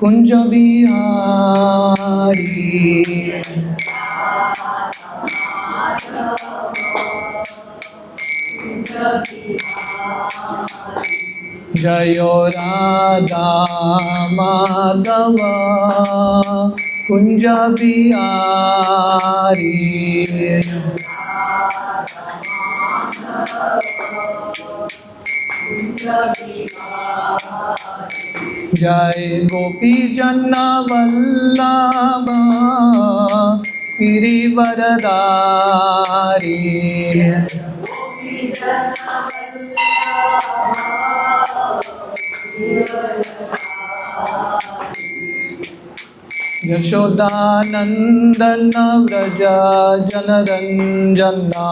कुंज बिहारी जयो राधा माधव कुंज बिहारी जय गोपी जन वल्लभ गिरिवरधारी यशोदानंदन व्रज जनरंजना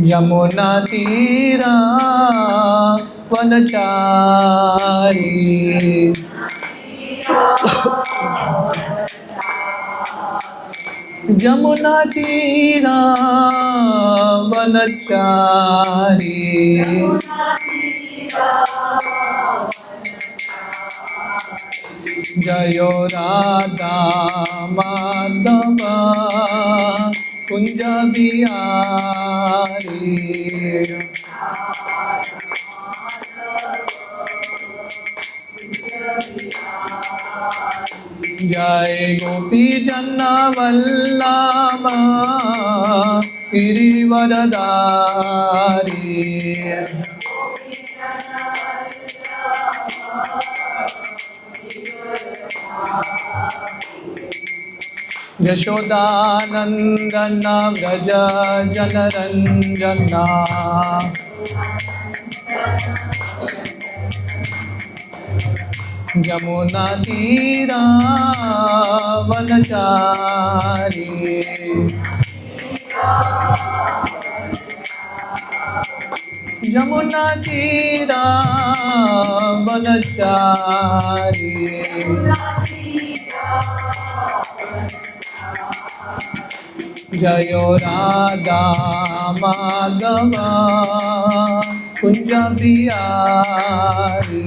यमुना तीरा वनचारी यमुना तीरा वनचारी जयो राधा माधव कुंज बिहारी जय गोपी जन वल्लभ गिरिवरधारी यशोदानंदन व्रज जनरंजना यमुना तीरा वनचारी यमुना तीरा वनचारी जयो राधा माधव कुंज बिहारी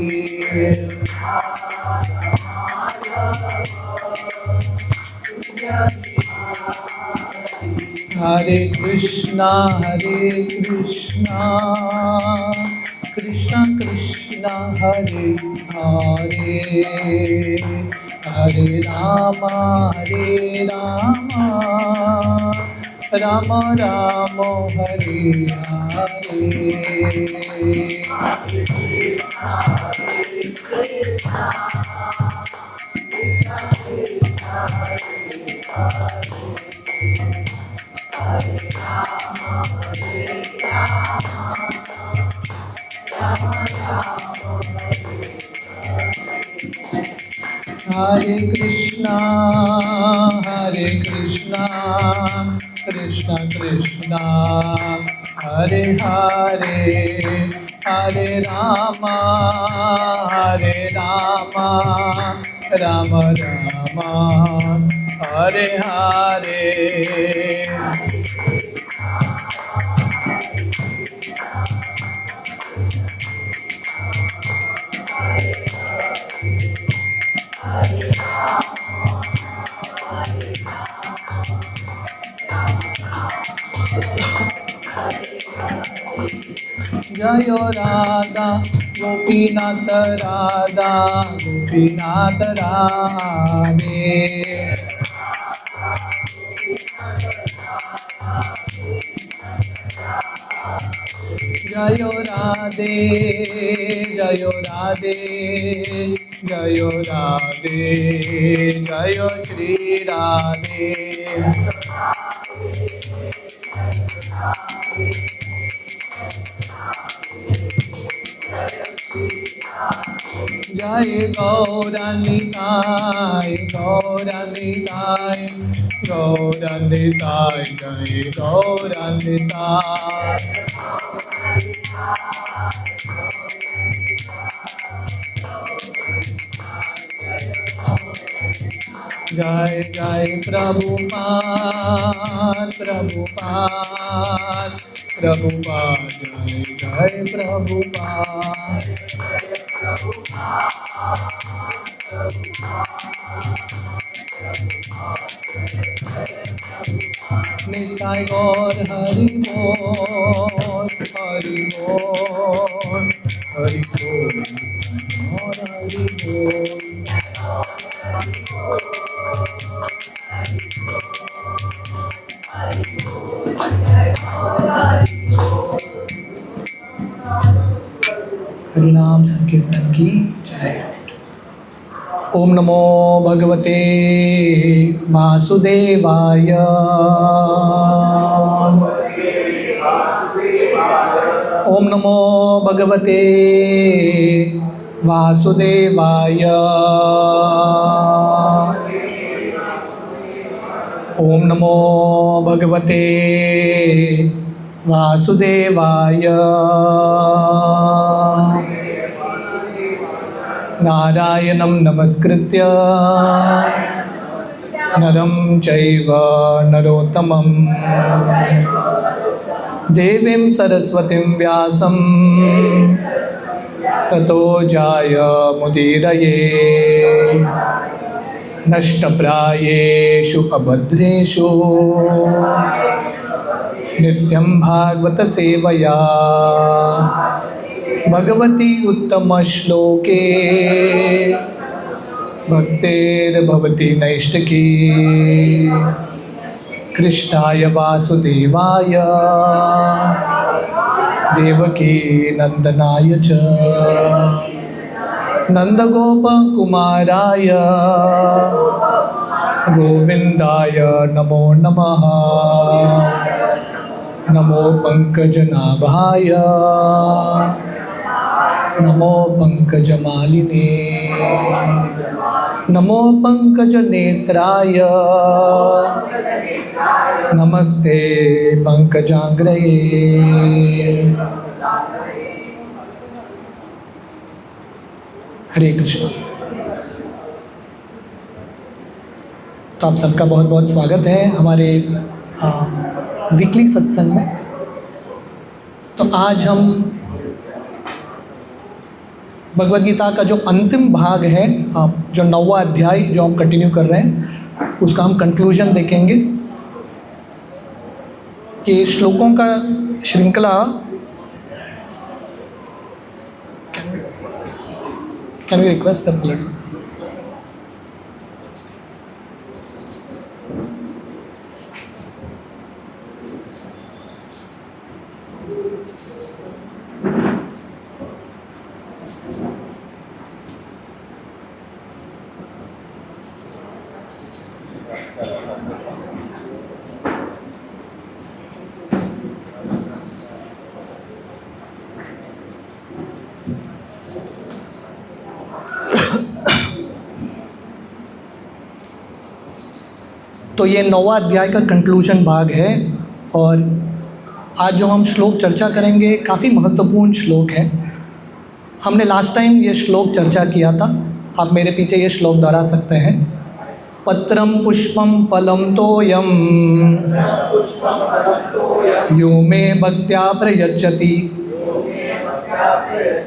हरे कृष्णा कृष्ण कृष्ण हरे हरे हरे राम राम राम हरे हरे हरे कृष्णा कृष्ण कृष्ण हरे हरे हरे राम राम राम हरे हरे जयो राधा गोपीनाथ राधा गोपीनाथ राधे जयो राधे जयो राधे जयो राधे जयो श्री राधे जय गौरनिताय गौरनिताय गौरनिताय जय गौरनिताय जय जय प्रभुपाद प्रभुपाद प्रभुपाद जय जय प्रभुपाद। निताय गौर हरि बोल हरि बोल हरि बोल और हरि बोल। हरिनाम संकीर्तन की जय। ओम नमो भगवते वासुदेवाय। ओम नमो भगवते वासुदेवाय। ओम नमो भगवते वासुदेवाय। नारायणं नमस्कृत्य नरं चैव नरोत्तमं देवीं सरस्वतीं व्यासं ततो जायमुदीरये। नष्टप्रायेषु अभद्रेषु नित्यं भागवत सेवया भगवती उत्तमश्लोके भक्तेर्भवति नैष्टिकी। कृष्णाय वासुदेवाय देवकी नंदनाय च नंदगोपकुमाराय गोविंदाय नमो नमः। नमो पंकजनाभाय नमो पंकजमालिने नमो पंकजनेत्राय नमस्ते पंकजांग्रये। हरे कृष्ण। तो आप सबका बहुत बहुत स्वागत है हमारे वीकली सत्संग में। तो आज हम भगवद गीता का जो अंतिम भाग है, जो 9वां अध्याय जो हम कंटिन्यू कर रहे हैं, उसका हम कंक्लूजन देखेंगे। ये श्लोकों का श्रृंखला can we request the plate. तो ये 9वां अध्याय का कंक्लूजन भाग है और आज जो हम श्लोक चर्चा करेंगे काफ़ी महत्वपूर्ण श्लोक है। हमने लास्ट टाइम ये श्लोक चर्चा किया था, आप मेरे पीछे ये श्लोक दोहरा सकते हैं। पत्रम पुष्पम फलम तोयम यो मे भक्त्या प्रयच्छति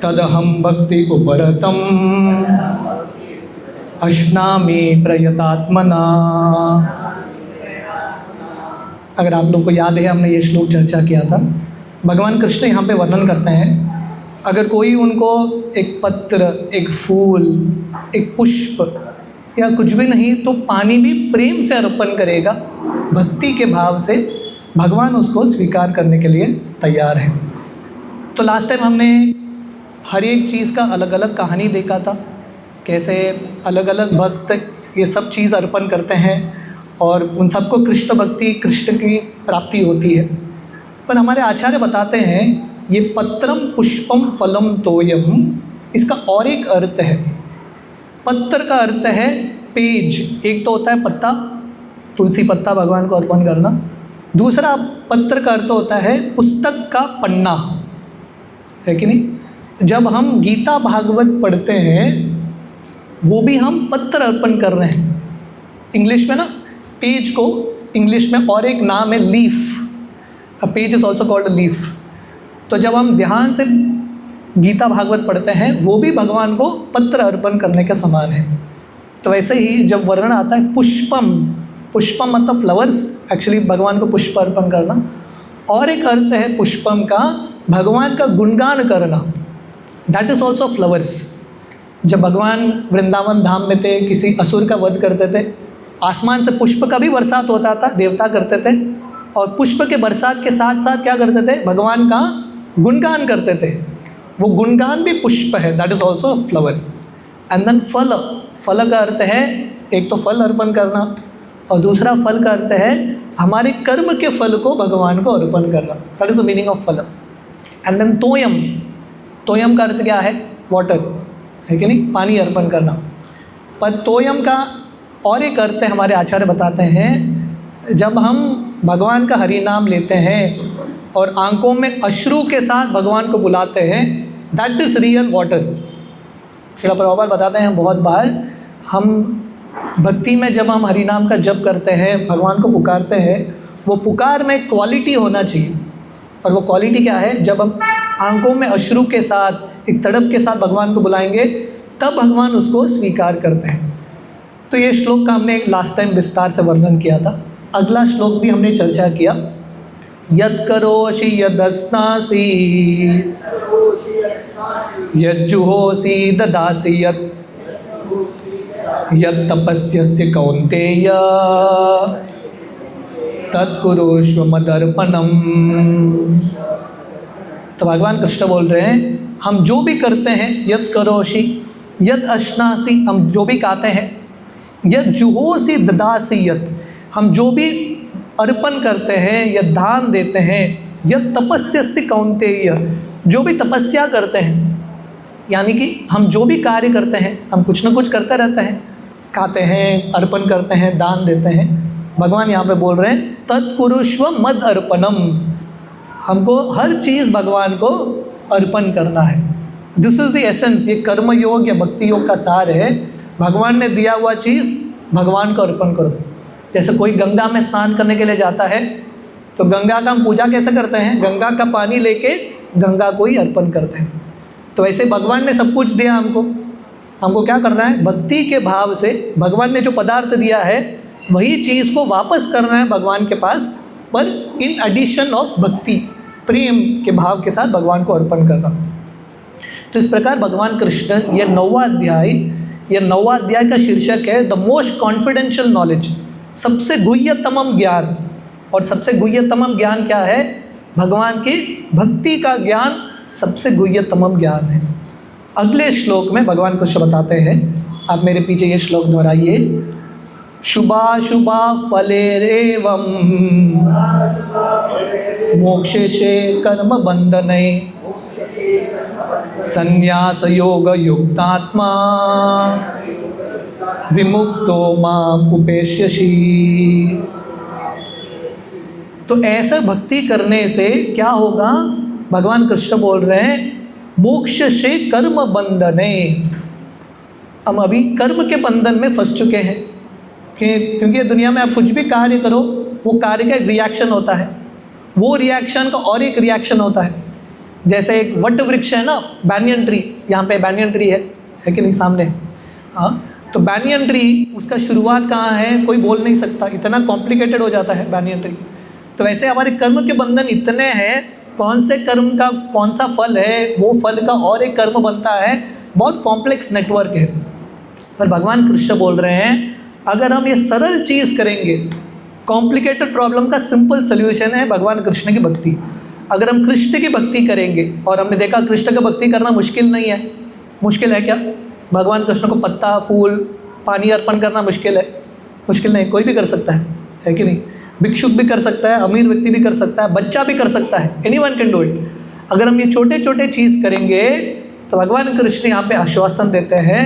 तदहम भक्ति उपरतम अश्नामि प्रयतात्मना। अगर आप लोग को याद है, हमने ये श्लोक चर्चा किया था। भगवान कृष्ण यहाँ पे वर्णन करते हैं, अगर कोई उनको एक पत्र, एक फूल, एक पुष्प या कुछ भी नहीं तो पानी भी प्रेम से अर्पण करेगा, भक्ति के भाव से, भगवान उसको स्वीकार करने के लिए तैयार है। तो लास्ट टाइम हमने हर एक चीज़ का अलग अलग कहानी देखा था, कैसे अलग अलग भक्त ये सब चीज़ अर्पण करते हैं और उन सबको कृष्ण भक्ति, कृष्ण की प्राप्ति होती है। पर हमारे आचार्य बताते हैं ये पत्रम पुष्पम फलम तोयम, इसका और एक अर्थ है। पत्र का अर्थ है पेज, एक तो होता है पत्ता, तुलसी पत्ता भगवान को अर्पण करना। दूसरा पत्र का अर्थ होता है पुस्तक का पन्ना, है कि नहीं। जब हम गीता भागवत पढ़ते हैं वो भी हम पत्र अर्पण कर रहे हैं। इंग्लिश में ना पेज को इंग्लिश में और एक नाम है leaf. A page is also called leaf. तो जब हम ध्यान से गीता भागवत पढ़ते हैं वो भी भगवान को पत्र अर्पण करने के समान है। तो वैसे ही जब वर्णन आता है पुष्पम, पुष्पम मतलब फ्लावर्स, एक्चुअली भगवान को पुष्प अर्पण करना, और एक अर्थ है पुष्पम का भगवान का गुणगान करना, दैट इज़ ऑल्सो फ्लावर्स। जब भगवान वृंदावन धाम में थे, किसी असुर का वध करते थे, आसमान से पुष्प का भी बरसात होता था, देवता करते थे, और पुष्प के बरसात के साथ साथ क्या करते थे, भगवान का गुणगान करते थे। वो गुणगान भी पुष्प है, that is also flower. And then फल, फल का अर्थ है एक तो फल अर्पण करना, और दूसरा फल का अर्थ है हमारे कर्म के फल को भगवान को अर्पण करना, that is the meaning of फल। एंड देन तोयम, तोयम का अर्थ क्या है, वाटर, है कि नहीं, पानी अर्पण करना। पर तोयम का और एक अर्थ है, हमारे आचार्य बताते हैं, जब हम भगवान का हरि नाम लेते हैं और आंखों में अश्रु के साथ भगवान को बुलाते हैं, that is real water. Srila Prabhupada बताते हैं बहुत बार, हम भक्ति में जब हम हरि नाम का जप करते हैं, भगवान को पुकारते हैं, वो पुकार में क्वालिटी होना चाहिए। और वो क्वालिटी क्या है, जब हम आंखों में अश्रु के साथ, एक तड़प के साथ भगवान को बुलाएंगे, तब भगवान उसको स्वीकार करते हैं। तो ये श्लोक का हमने लास्ट टाइम विस्तार से वर्णन किया था। अगला श्लोक भी हमने चर्चा किया, यत् करोषि यदस्नासि यज्जुहोषि ददासि यत् तपस्यस्य कौन्तेय तत्कुरुष्व मदर्पणम। तो भगवान कृष्ण बोल रहे हैं, हम जो भी करते हैं, यत् करोषि यत् अश्नासि, हम जो भी खाते हैं, यत् जुहोसि ददासि यत्, हम जो भी अर्पण करते हैं या दान देते हैं, यत् तपस्यस्य कौन्तेय, जो भी तपस्या करते हैं, यानी कि हम जो भी कार्य करते हैं, हम कुछ ना कुछ करते रहते हैं, खाते हैं, अर्पण करते हैं, दान देते हैं। भगवान यहाँ पे बोल रहे हैं तत्कुरुष्व मद अर्पणम, हमको हर चीज़ भगवान को अर्पण करना है। This is the essence. ये कर्म योग या भक्ति योग का सार है। भगवान ने दिया हुआ चीज़ भगवान को अर्पण करो। जैसे कोई गंगा में स्नान करने के लिए जाता है, तो गंगा का हम पूजा कैसे करते हैं, गंगा का पानी लेके गंगा को ही अर्पण करते हैं। तो ऐसे भगवान ने सब कुछ दिया हमको, हमको क्या करना है, भक्ति के भाव से भगवान ने जो पदार्थ दिया है वही चीज़ को वापस करना है भगवान के पास, पर इन एडिशन ऑफ भक्ति, प्रेम के भाव के साथ भगवान को अर्पण करना। तो इस प्रकार भगवान कृष्ण, यह 9वां अध्याय का शीर्षक है द मोस्ट कॉन्फिडेंशियल नॉलेज, सबसे गुह्यतम ज्ञान। और सबसे गुह्यतम ज्ञान क्या है, भगवान की भक्ति का ज्ञान सबसे गुह्यतम ज्ञान है। अगले श्लोक में भगवान कृष्ण बताते हैं, आप मेरे पीछे ये श्लोक दोहराइए, शुभाशुभा फलेरेवं मोक्षेशे कर्म बंधने संन्यास योग युक्तात्मा विमुक्तो माम उपेष्यसि। तो ऐसा भक्ति करने से क्या होगा, भगवान कृष्ण बोल रहे हैं मोक्ष से कर्म बंधने। हम अभी कर्म के बंधन में फंस चुके हैं, क्योंकि दुनिया में आप कुछ भी कार्य करो, वो कार्य का एक रिएक्शन होता है, वो रिएक्शन का और एक रिएक्शन होता है। जैसे एक वट वृक्ष है ना, बैनियन ट्री, यहाँ पे बैनियन ट्री है कि नहीं सामने, हाँ, तो बैनियन ट्री, उसका शुरुआत कहाँ है कोई बोल नहीं सकता, इतना कॉम्प्लिकेटेड हो जाता है बैनियन ट्री। तो वैसे हमारे कर्म के बंधन इतने हैं, कौन से कर्म का कौन सा फल है, वो फल का और एक कर्म बनता है, बहुत कॉम्प्लेक्स नेटवर्क है। पर भगवान कृष्ण बोल रहे हैं अगर हम ये सरल चीज़ करेंगे, कॉम्प्लिकेटेड प्रॉब्लम का सिंपल सोल्यूशन है भगवान कृष्ण की भक्ति। अगर हम कृष्ण की भक्ति करेंगे, और हमने देखा कृष्ण की भक्ति करना मुश्किल नहीं है। मुश्किल है क्या, भगवान कृष्ण को पत्ता फूल पानी अर्पण करना मुश्किल है? मुश्किल नहीं, कोई भी कर सकता है कि नहीं? भिक्षुक भी कर सकता है, अमीर व्यक्ति भी कर सकता है, बच्चा भी कर सकता है, एनीवन कैन डू इट। अगर हम ये छोटे छोटे चीज़ करेंगे तो भगवान कृष्ण यहाँ पे आश्वासन देते हैं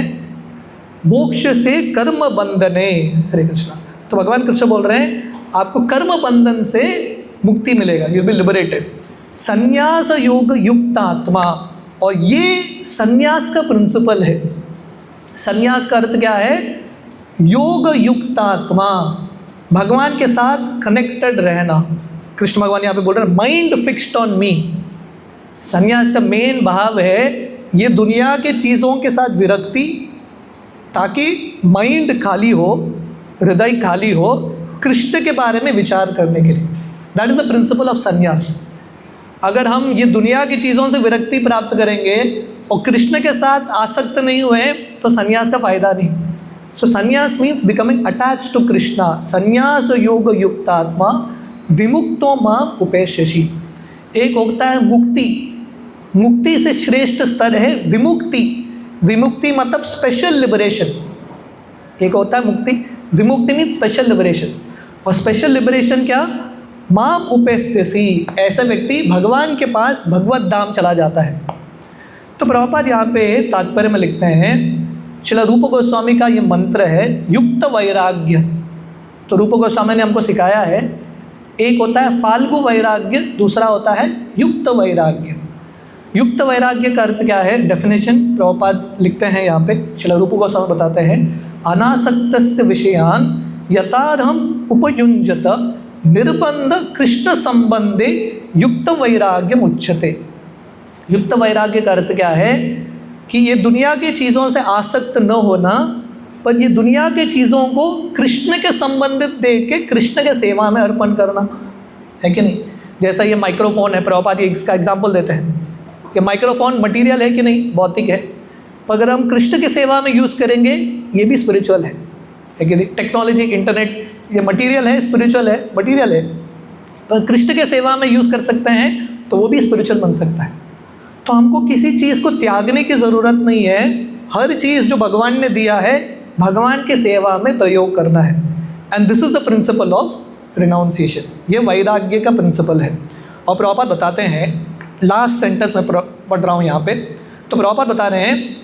मोक्ष से कर्म बंधने। हरे कृष्णा। तो भगवान कृष्ण बोल रहे हैं आपको कर्म बंधन से मुक्ति मिलेगा, यू बी लिबरेटेड। संन्यास योग युक्त आत्मा, और ये संन्यास का प्रिंसिपल है। संन्यास का अर्थ क्या है? योग युक्तात्मा, भगवान के साथ कनेक्टेड रहना। कृष्ण भगवान यहाँ पे बोल रहे हैं माइंड फिक्स्ड ऑन मी। संन्यास का मेन भाव है ये दुनिया के चीज़ों के साथ विरक्ति, ताकि माइंड खाली हो, हृदय खाली हो कृष्ण के बारे में विचार करने के लिए। That is the principle of संन्यास। अगर हम ये दुनिया की चीज़ों से विरक्ति प्राप्त करेंगे और कृष्ण के साथ आसक्त नहीं हुए तो संन्यास का फायदा नहीं। So sannyas means becoming attach to Krishna. संन्यास योग युक्तात्मा विमुक्तो माम उपेष्यसि। एक होता है मुक्ति, मुक्ति से श्रेष्ठ स्तर है विमुक्ति। विमुक्ति मतलब स्पेशल लिबरेशन। एक होता है मुक्ति, विमुक्ति मीन्स स्पेशल लिबरेशन। और स्पेशल लिबरेशन क्या? माम उपेष्यसि, ऐसा व्यक्ति भगवान के पास भगवत धाम चला जाता है। तो प्रभुपाद यहाँ पे तात्पर्य में लिखते हैं, श्रील रूप गोस्वामी का ये मंत्र है युक्त वैराग्य। तो रूप गोस्वामी ने हमको सिखाया है, एक होता है फाल्गु वैराग्य, दूसरा होता है युक्त वैराग्य। युक्त वैराग्य का अर्थ क्या है? डेफिनेशन प्रभुपाद लिखते हैं यहाँ पे, श्रील रूप गोस्वामी बताते हैं, अनासक्तस्य विषयान यथार्हम उपयुञ्जत निर्बंध कृष्ण संबंधे युक्त वैराग्य उच्यते। युक्त वैराग्य का अर्थ क्या है कि ये दुनिया की चीज़ों से आसक्त न होना, पर ये दुनिया के चीज़ों को कृष्ण के संबंधित देख के कृष्ण के सेवा में अर्पण करना, है कि नहीं? जैसा ये माइक्रोफोन है, प्रभुपाद इसका एग्जाम्पल देते हैं, ये माइक्रोफोन मटीरियल है कि नहीं? भौतिक है। पर अगर हम कृष्ण की सेवा में यूज़ करेंगे ये भी स्पिरिचुअल है कि नहीं? टेक्नोलॉजी, इंटरनेट, ये मटीरियल है, स्पिरिचुअल है, मटीरियल है, पर कृष्ण के सेवा में यूज़ कर सकते हैं तो वो भी स्पिरिचुअल बन सकता है। तो हमको किसी चीज़ को त्यागने की ज़रूरत नहीं है। हर चीज़ जो भगवान ने दिया है भगवान के सेवा में प्रयोग करना है। And this is the principle of renunciation. ये वैराग्य का प्रिंसिपल है। और प्रभुपाद बताते हैं, लास्ट सेंटेंस में पढ़ रहा हूँ यहाँ पे, तो प्रभुपाद बता रहे हैं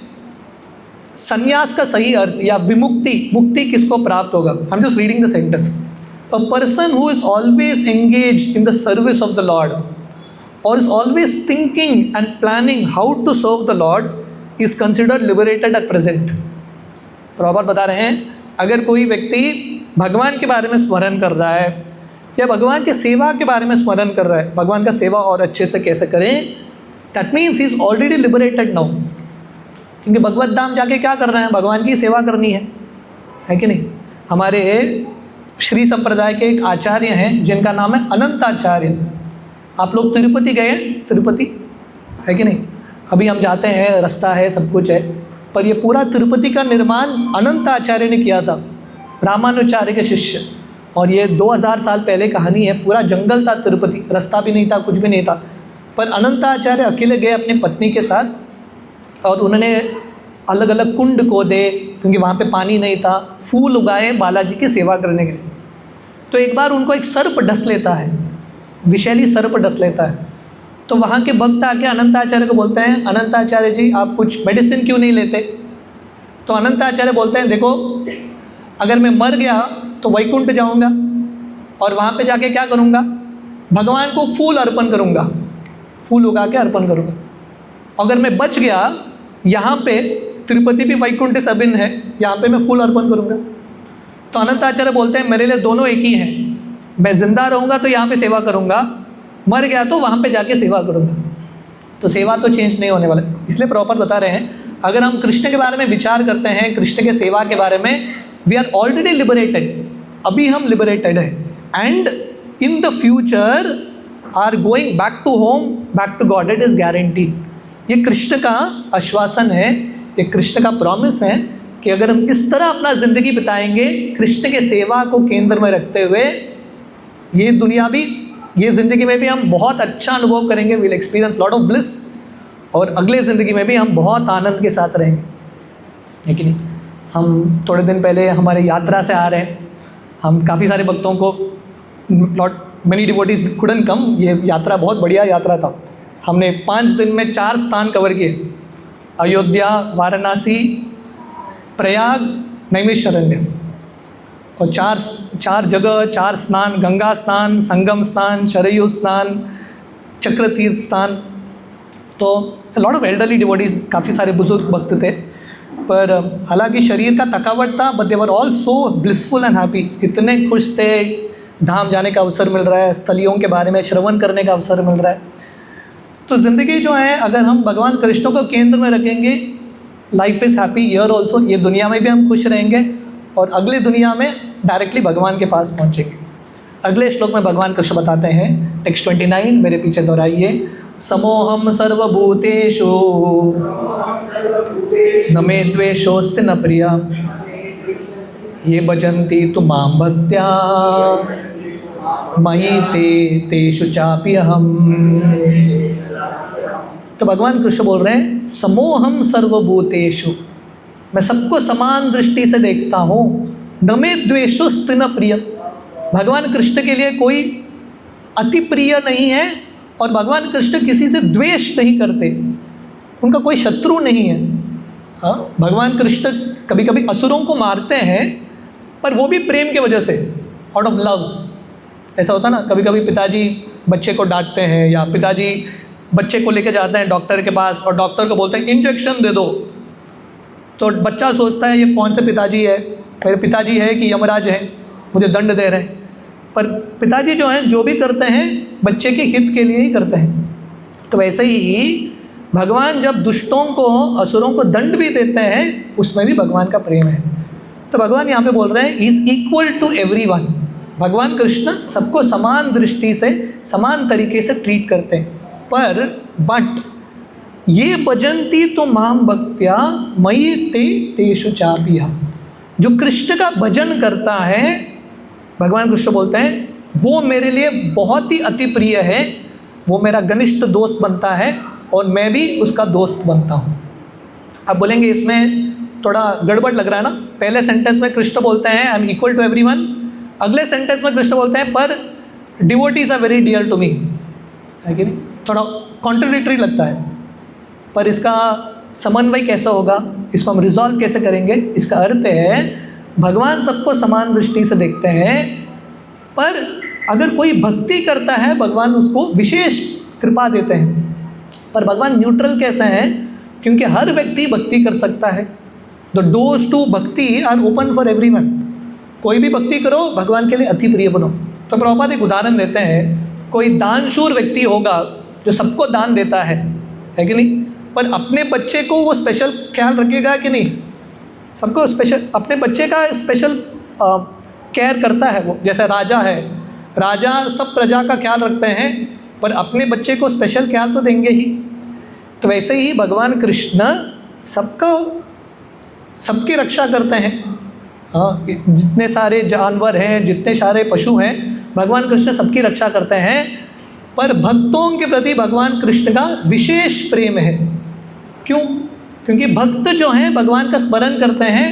संन्यास का सही अर्थ या विमुक्ति, मुक्ति किसको प्राप्त होगा? I am just reading the sentence. A person who is always engaged in the service of the lord और is always thinking and planning how to serve the lord is considered liberated at present. Prabhupada बता रहे हैं, अगर कोई व्यक्ति भगवान के बारे में स्मरण कर रहा है या भगवान के सेवा के बारे में स्मरण कर रहा है, भगवान का सेवा और अच्छे से कैसे करें, that means he is already liberated now. क्योंकि भगवत धाम जाके क्या करना है? भगवान की सेवा करनी है कि नहीं? हमारे श्री संप्रदाय के एक आचार्य हैं जिनका नाम है अनंत आचार्य। आप लोग तिरुपति गए? तिरुपति है कि नहीं? अभी हम जाते हैं, रास्ता है, सब कुछ है, पर ये पूरा तिरुपति का निर्माण अनंत आचार्य ने किया था, रामानुचार्य के शिष्य। और ये 2000 साल पहले कहानी है। पूरा जंगल था तिरुपति, रास्ता भी नहीं था, कुछ भी नहीं था, पर अनंत आचार्य अकेले गए अपनी पत्नी के साथ और उन्होंने अलग अलग कुंड खोदे, क्योंकि वहाँ पे पानी नहीं था, फूल उगाए बालाजी की सेवा करने के लिए। तो एक बार उनको एक सर्प डस लेता है, विषैली सर्प डस लेता है। तो वहाँ के भक्त आके अनंत आचार्य को बोलते हैं, अनंत आचार्य जी आप कुछ मेडिसिन क्यों नहीं लेते? तो अनंत आचार्य बोलते हैं, देखो अगर मैं मर गया तो वैकुंठ जाऊँगा और वहाँ पे जाके क्या करूँगा? भगवान को फूल अर्पण करूँगा, फूल उगा के अर्पण करूँगा। अगर मैं बच गया, यहाँ पे तिरुपति भी वैकुंठ सबिन है, यहाँ पे मैं फूल अर्पण करूँगा। तो अनंत आचार्य बोलते हैं मेरे लिए दोनों एक ही हैं, मैं ज़िंदा रहूँगा तो यहाँ पे सेवा करूँगा, मर गया तो वहाँ पे जाके सेवा करूँगा। तो सेवा तो चेंज नहीं होने वाला। इसलिए प्रभुपाद बता रहे हैं, अगर हम कृष्ण के बारे में विचार करते हैं, कृष्ण के सेवा के बारे में, वी आर ऑलरेडी लिबरेटेड, अभी हम लिबरेटेड है। And in the future are going back to home, back to God, it is guaranteed. ये कृष्ण का आश्वासन है, ये कृष्ण का प्रॉमिस है कि अगर हम इस तरह अपना ज़िंदगी बिताएंगे कृष्ण के सेवा को केंद्र में रखते हुए, ये दुनिया भी, ये ज़िंदगी में भी हम बहुत अच्छा अनुभव करेंगे, will experience lot of bliss, और अगले ज़िंदगी में भी हम बहुत आनंद के साथ रहेंगे। लेकिन हम थोड़े दिन पहले हमारे यात्रा से आ रहे हैं, हम काफ़ी सारे भक्तों को, लॉट मेनी डिवोटीज कुडंट कम, ये यात्रा बहुत बढ़िया यात्रा था। हमने 5 दिन में 4 स्थान कवर किए, अयोध्या, वाराणसी, प्रयाग, नैमिषारण्य, और चार जगह 4 स्नान, गंगा स्नान, संगम स्नान, शरयू स्नान, चक्र तीर्थ स्नान। तो लॉट ऑफ एल्डरली डिवोटीज, काफ़ी सारे बुजुर्ग भक्त थे। पर हालांकि शरीर का थकावट था, but they were all so blissful and happy. इतने खुश थे, धाम जाने का अवसर मिल रहा है, स्थलियों के बारे में श्रवण करने का अवसर मिल रहा है। तो ज़िंदगी जो है अगर हम भगवान कृष्ण को केंद्र में रखेंगे, life is happy year also, ये दुनिया में भी हम खुश रहेंगे और अगली दुनिया में डायरेक्टली भगवान के पास पहुँचेंगे। अगले श्लोक में भगवान कृष्ण बताते हैं, टेक्स्ट 29 मेरे पीछे दोहराइए। समोहम सर्वभूतेषु न मे द्वेषोऽस्ति न प्रिया ये भजन्ति तु मां भक्त्या मयि ते तेषु चापि अहम्। तो भगवान कृष्ण बोल रहे हैं, समोहम सर्वभूतेषु, मैं सबको समान दृष्टि से देखता हूँ। न मे द्वेषोऽस्ति न प्रिय, भगवान कृष्ण के लिए कोई अति प्रिय नहीं है और भगवान कृष्ण किसी से द्वेष नहीं करते, उनका कोई शत्रु नहीं है। हाँ, भगवान कृष्ण कभी कभी असुरों को मारते हैं, पर वो भी प्रेम की वजह से, आउट ऑफ लव। ऐसा होता ना, कभी कभी पिताजी बच्चे को डांटते हैं या पिताजी बच्चे को लेके जाते हैं डॉक्टर के पास और डॉक्टर को बोलते हैं इंजेक्शन दे दो, तो बच्चा सोचता है ये कौन से पिताजी है, मेरे पिताजी है कि यमराज है, मुझे दंड दे रहे हैं। पर पिताजी जो हैं जो भी करते हैं बच्चे के हित के लिए ही करते हैं। तो वैसे ही भगवान जब दुष्टों को, असुरों को दंड भी देते हैं, उसमें भी भगवान का प्रेम है। तो भगवान यहाँ पे बोल रहे हैं, इज़ इक्वल टू एवरीवन। भगवान कृष्ण सबको समान दृष्टि से, समान तरीके से ट्रीट करते हैं। पर बट ये भजन्ति तो मां भक्त्या मयि ते तेषु चापि अहम्। जो कृष्ण का भजन करता है, भगवान कृष्ण बोलते हैं वो मेरे लिए बहुत ही अति प्रिय है, वो मेरा घनिष्ठ दोस्त बनता है और मैं भी उसका दोस्त बनता हूँ। अब बोलेंगे इसमें थोड़ा गड़बड़ लग रहा है ना, पहले सेंटेंस में कृष्ण बोलते हैं I am equal to everyone, अगले सेंटेंस में कृष्ण बोलते हैं पर devotees are very dear to me, है कि नहीं? थोड़ा कॉन्ट्रडिक्टरी लगता है, पर इसका समन्वय कैसा होगा, इसको हम रिजॉल्व कैसे करेंगे? इसका अर्थ है भगवान सबको समान दृष्टि से देखते हैं, पर अगर कोई भक्ति करता है भगवान उसको विशेष कृपा देते हैं। पर भगवान न्यूट्रल कैसे हैं? क्योंकि हर व्यक्ति भक्ति कर सकता है। द डोर्स टू भक्ति आर ओपन फॉर एवरीवन। कोई भी भक्ति करो, भगवान के लिए अति प्रिय बनो। तो प्रभुपाद एक उदाहरण देते हैं, कोई दानशूर व्यक्ति होगा जो सबको दान देता है कि नहीं? पर अपने बच्चे को वो स्पेशल ख्याल रखेगा कि नहीं? सबको स्पेशल, अपने बच्चे का स्पेशल केयर करता है वो। जैसे राजा है, राजा सब प्रजा का ख्याल रखते हैं, पर अपने बच्चे को स्पेशल ख्याल तो देंगे ही। तो वैसे ही भगवान कृष्ण सबकी रक्षा करते हैं। हाँ, जितने सारे जानवर हैं, जितने सारे पशु हैं, भगवान कृष्ण सबकी रक्षा करते हैं। पर भक्तों के प्रति भगवान कृष्ण का विशेष प्रेम है। क्यों? क्योंकि भक्त जो हैं भगवान का स्मरण करते हैं,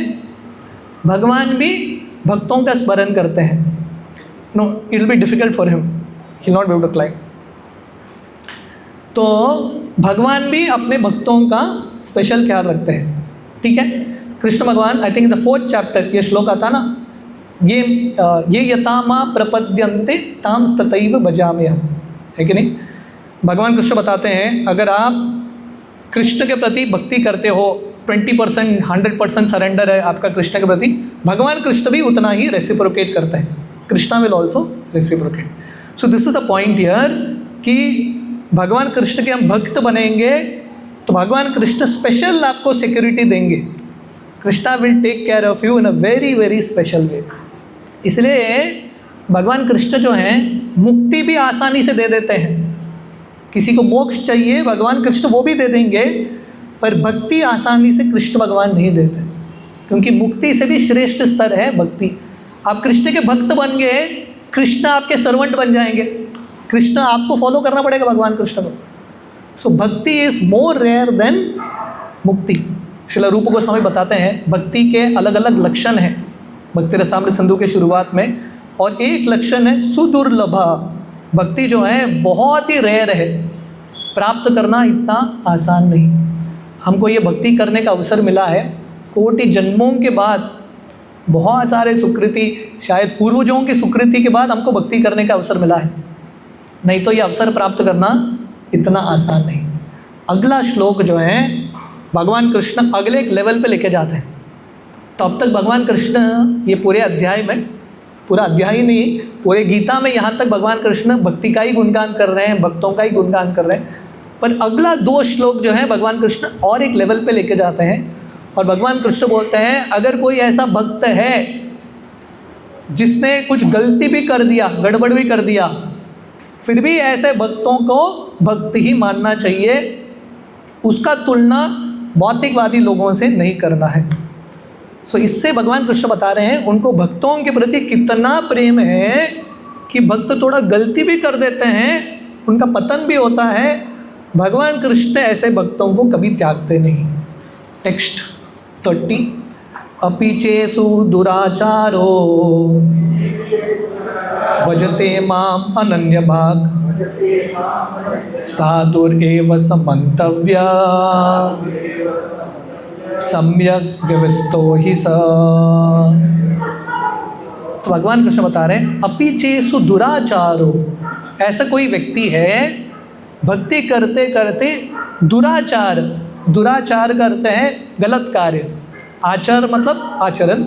भगवान भी भक्तों का स्मरण करते हैं। No, it will be difficult for him, he will not be able to climb. तो भगवान भी अपने भक्तों का स्पेशल ख्याल रखते हैं। ठीक है, कृष्ण भगवान, I think in the 4th chapter ये श्लोक आता ना, ये यथा मां प्रपद्यन्ते ताम तथैव भजाम्यहम्, है कि नहीं? भगवान कृष्ण बताते हैं अगर आप कृष्ण के प्रति भक्ति करते हो, 20% 100% सरेंडर है आपका कृष्ण के प्रति, भगवान कृष्ण भी उतना ही रेसिप्रोकेट करते हैं। Krishna will also reciprocate. So this is the point here कि भगवान कृष्ण के हम भक्त बनेंगे तो भगवान कृष्ण स्पेशल आपको सिक्योरिटी देंगे। Krishna will take care of you in a very very special way. इसलिए भगवान कृष्ण जो हैं मुक्ति भी आसानी से दे देते हैं। किसी को मोक्ष चाहिए, भगवान कृष्ण वो भी दे देंगे, पर भक्ति आसानी से कृष्ण भगवान नहीं देते, क्योंकि मुक्ति से भी श्रेष्ठ स्तर है भक्ति। आप कृष्ण के भक्त बन गए, कृष्ण आपके सर्वेंट बन जाएंगे, कृष्ण आपको फॉलो करना पड़ेगा भगवान कृष्ण को। सो भक्ति इज़ मोर रेयर देन मुक्ति। श्रील रूप गोस्वामी बताते हैं भक्ति के अलग अलग लक्षण हैं भक्ति रसामृत सिंधु के शुरुआत में, और एक लक्षण है सुदुर्लभा। भक्ति जो है बहुत ही रेयर है, प्राप्त करना इतना आसान नहीं। हमको ये भक्ति करने का अवसर मिला है कोटि जन्मों के बाद, बहुत सारे सुकृति, शायद पूर्वजों की सुकृति के बाद हमको भक्ति करने का अवसर मिला है, नहीं तो ये अवसर प्राप्त करना इतना आसान नहीं। अगला श्लोक जो है भगवान कृष्ण अगले एक लेवल पे लेके जाते हैं। तो अब तक भगवान कृष्ण ये पूरे अध्याय में, पूरा अध्याय ही नहीं, पूरे गीता में यहाँ तक भगवान कृष्ण भक्ति का ही गुणगान कर रहे हैं, भक्तों का ही गुणगान कर रहे हैं। पर अगला 2 श्लोक जो है भगवान कृष्ण और एक लेवल पे लेके जाते हैं और भगवान कृष्ण बोलते हैं अगर कोई ऐसा भक्त है जिसने कुछ गलती भी कर दिया, गड़बड़ भी कर दिया, फिर भी ऐसे भक्तों को भक्त ही मानना चाहिए, उसका तुलना भौतिकवादी लोगों से नहीं करना है। सो इससे भगवान कृष्ण बता रहे हैं उनको भक्तों के प्रति कितना प्रेम है कि भक्त थोड़ा गलती भी कर देते हैं, उनका पतन भी होता है, भगवान कृष्ण ऐसे भक्तों को कभी त्यागते नहीं। नेक्स्ट 30, अपि चेषु दुराचारो भजते माम अनन्यभाक् साधुरेव समन्तव्य सम्यक व्यवस्थो हि स। तो भगवान कृष्ण बता रहे हैं अपि चेषु दुराचारो, ऐसा कोई व्यक्ति है भक्ति करते करते दुराचार, दुराचार करते हैं गलत कार्य, आचार मतलब आचरण,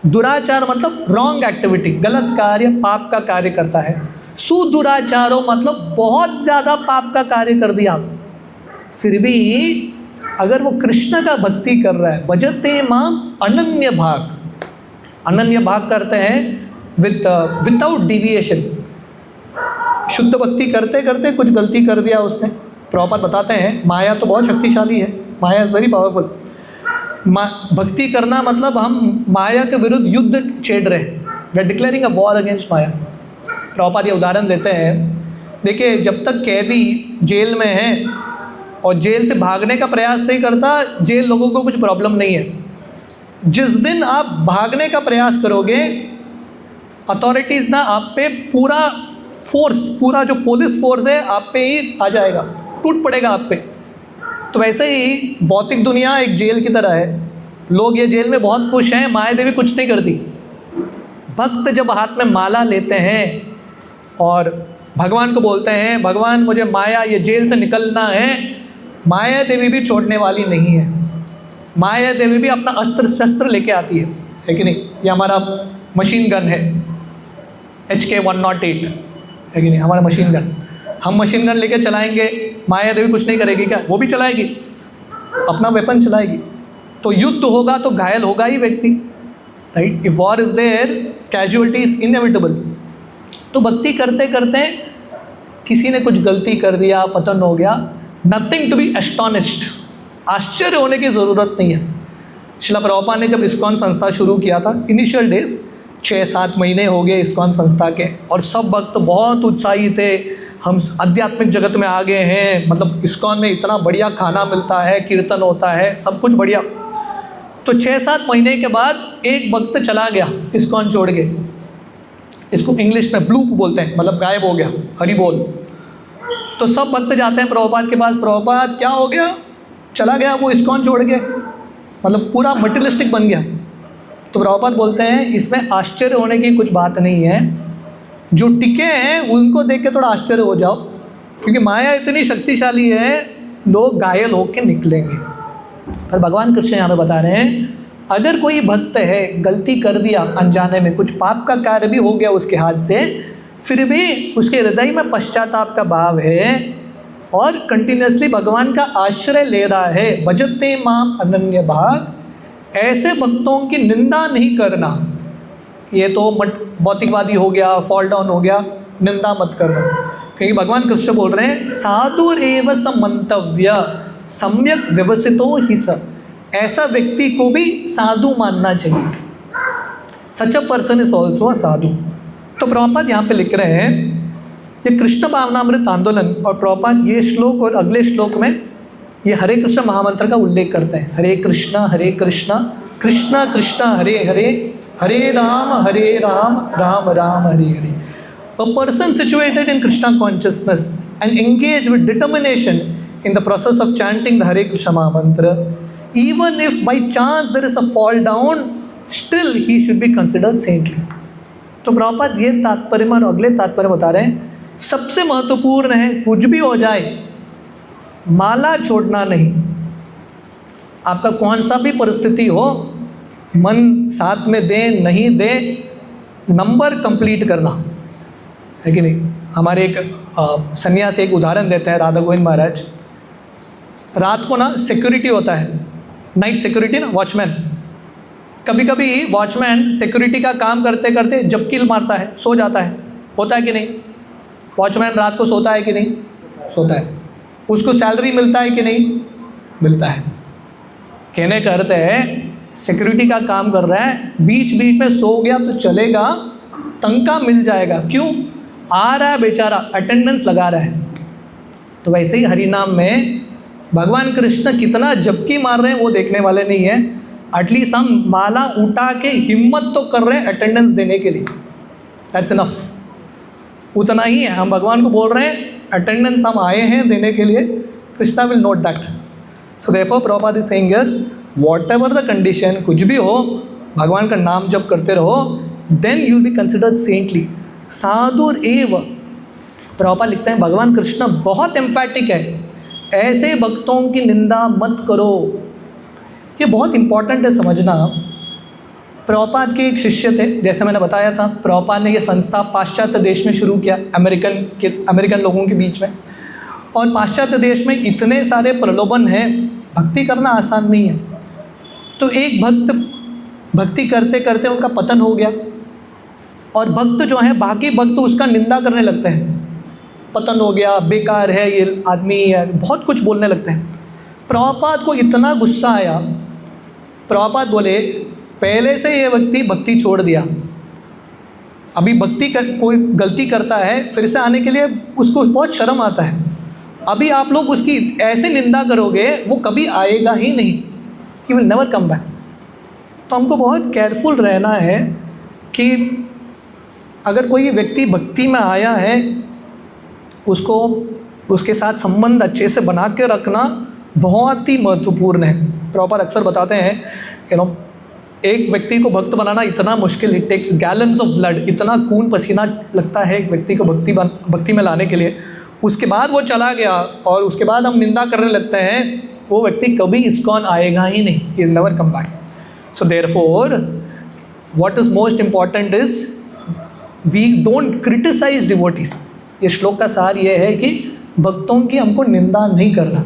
दुराचार मतलब रॉन्ग एक्टिविटी, गलत कार्य, पाप का कार्य करता है। सुदुराचारो मतलब बहुत ज़्यादा पाप का कार्य कर दिया, फिर भी अगर वो कृष्ण का भक्ति कर रहा है, भजते माम अनन्य भाग, अनन्य भाग करते हैं विदाउट डिविएशन। शुद्ध भक्ति करते करते कुछ गलती कर दिया उसने, प्रभुपाद बताते हैं माया तो बहुत शक्तिशाली है, माया इज़ वेरी पावरफुल। भक्ति करना मतलब हम माया के विरुद्ध युद्ध छेड़ रहे हैं, we are declaring a war against Maya. Prabhupada ये उदाहरण देते हैं, देखिए जब तक कैदी जेल में है और जेल से भागने का प्रयास नहीं करता, जेल लोगों को कुछ प्रॉब्लम नहीं है। जिस दिन आप भागने का प्रयास करोगे, अथॉरिटीज़ ना आप पे पूरा फोर्स, पूरा जो पुलिस फोर्स है आप पे ही आ जाएगा, टूट पड़ेगा आप पे। तो वैसे ही भौतिक दुनिया एक जेल की तरह है, लोग ये जेल में बहुत खुश हैं, माया देवी कुछ नहीं करती। भक्त जब हाथ में माला लेते हैं और भगवान को बोलते हैं भगवान मुझे माया, ये जेल से निकलना है, माया देवी भी छोड़ने वाली नहीं है। माया देवी भी अपना अस्त्र शस्त्र लेके आती है कि नहीं? ये हमारा मशीन गन है HK-108, है कि नहीं? हमारा मशीन गन, हम मशीन गन लेके चलाएंगे, माया देवी कुछ नहीं करेगी क्या? वो भी चलाएगी, अपना वेपन चलाएगी। तो युद्ध होगा तो घायल होगा ही व्यक्ति, right? If war is there, casualty is inevitable. तो भक्ति करते करते किसी ने कुछ गलती कर दिया, पतन हो गया, नथिंग टू बी एस्टॉनिश्ड, आश्चर्य होने की ज़रूरत नहीं है। श्रील प्रभुपाद ने जब इस्कॉन संस्था शुरू किया था, इनिशियल डेज 6-7 महीने हो गए इस्कॉन संस्था के, और सब भक्त बहुत उत्साही थे, हम आध्यात्मिक जगत में आ गए हैं, मतलब इस्कॉन में इतना बढ़िया खाना मिलता है, कीर्तन होता है, सब कुछ बढ़िया। तो 6-7 महीने के बाद एक भक्त चला गया इस्कॉन छोड़ के, इसको इंग्लिश में ब्लूप बोलते हैं, मतलब गायब हो गया, हरि बोल। तो सब भक्त जाते हैं प्रभुपाद के पास, प्रभुपाद क्या हो गया, चला गया वो इस्कॉन छोड़ के, मतलब पूरा मटेरियलिस्टिक बन गया। तो प्रभुपाद बोलते हैं इसमें आश्चर्य होने की कुछ बात नहीं है, जो टिके हैं उनको देख के थोड़ा आश्चर्य हो जाओ, क्योंकि माया इतनी शक्तिशाली है, लोग घायल होकर निकलेंगे। और भगवान कृष्ण यहाँ पे बता रहे हैं अगर कोई भक्त है, गलती कर दिया अनजाने में, कुछ पाप का कार्य भी हो गया उसके हाथ से, फिर भी उसके हृदय में पश्चाताप का भाव है और कंटिन्यूसली भगवान का आश्रय ले रहा है, भजते माम अनन्य भाग, ऐसे भक्तों की निंदा नहीं करना। ये तो भौतिकवादी हो गया, फॉल डाउन हो गया, निंदा मत करना। क्योंकि भगवान कृष्ण बोल रहे हैं साधुरेव समन्तव्य सम्यक व्यवसितो हि स, ऐसा व्यक्ति को भी साधु मानना चाहिए। Such a person is also a sadhu. तो प्रभुपाद यहाँ पे लिख रहे हैं ये कृष्ण भावनामृत आंदोलन, और प्रभुपाद ये श्लोक और अगले श्लोक में ये हरे कृष्ण महामंत्र का उल्लेख करते हैं, हरे कृष्णा कृष्णा कृष्णा हरे हरे, हरे Ram Ram Ram Hare Hare. A person situated in Krishna consciousness and engaged with determination in the process of chanting the Hare Krishna Maha Mantra, even if by chance there is a fall down, still he should be considered saintly. तो प्रभुपाद ये तात्पर्य में और अगले तात्पर्य बता रहे हैं, सबसे महत्वपूर्ण है कुछ भी हो जाए माला छोड़ना नहीं। आपका कौन सा भी परिस्थिति हो, मन साथ में दे नहीं दे, नंबर कंप्लीट करना है कि नहीं। हमारे एक सन्यासी एक उदाहरण देते हैं, राधा गोविंद महाराज। रात को ना सिक्योरिटी होता है, नाइट सिक्योरिटी ना, वॉचमैन। कभी कभी वॉचमैन सिक्योरिटी का काम करते करते झपकी मारता है, सो जाता है, होता है कि नहीं। वॉचमैन रात को सोता है कि नहीं, सोता है। उसको सैलरी मिलता है कि नहीं, मिलता है। कहने का अर्थ है सिक्योरिटी का काम कर रहा है, बीच बीच में सो गया तो चलेगा, तनख्वाह मिल जाएगा। क्यों? आ रहा है बेचारा, अटेंडेंस लगा रहा है। तो वैसे ही हरिनाम में भगवान कृष्ण कितना झपकी मार रहे हैं वो देखने वाले नहीं है। एटलीस्ट हम माला उठा के हिम्मत तो कर रहे हैं अटेंडेंस देने के लिए, दैट्स इनफ। उतना ही है, हम भगवान को बोल रहे हैं अटेंडेंस हम आए हैं देने के लिए। Krishna will note that. So therefore Prabhupada is saying here, whatever the condition, कुछ भी हो, भगवान का नाम जप करते रहो, then you will be considered saintly. साधुर एव, प्रभुपाद लिखते हैं भगवान कृष्ण बहुत एम्फैटिक है, ऐसे भक्तों की निंदा मत करो। ये बहुत इंपॉर्टेंट है समझना। प्रभुपाद के एक शिष्य थे, जैसे मैंने बताया था, प्रभुपाद ने ये संस्था पाश्चात्य देश में शुरू किया, अमेरिकन लोगों के बीच में। और पाश्चात्य देश में इतने सारे प्रलोभन हैं, भक्ति करना आसान नहीं है। तो एक भक्त भक्ति करते करते उनका पतन हो गया, और भक्त जो हैं बाकी भक्त उसका निंदा करने लगते हैं, पतन हो गया, बेकार है ये आदमी है, बहुत कुछ बोलने लगते हैं। प्रभुपाद को इतना गुस्सा आया, प्रभुपाद बोले पहले से ये व्यक्ति भक्ति छोड़ दिया, अभी कोई गलती करता है फिर से आने के लिए उसको बहुत शर्म आता है। अभी आप लोग उसकी ऐसे निंदा करोगे वो कभी आएगा ही नहीं, he will never come back. तो हमको बहुत केयरफुल रहना है कि अगर कोई व्यक्ति भक्ति में आया है, उसको उसके साथ संबंध अच्छे से बना के रखना बहुत ही महत्वपूर्ण है। प्रॉपर अक्सर बताते हैं एक व्यक्ति को भक्त बनाना इतना मुश्किल, it takes gallons of blood, इतना खून पसीना लगता है एक व्यक्ति को भक्ति में लाने के लिए। उसके बाद वो चला गया और उसके बाद हम निंदा करने लगते हैं, वो व्यक्ति कभी इस्कॉन आएगा ही नहीं, he will never come back. So therefore what is most important is we don't criticize devotees. ये श्लोक का सार ये है कि भक्तों की हमको निंदा नहीं करना।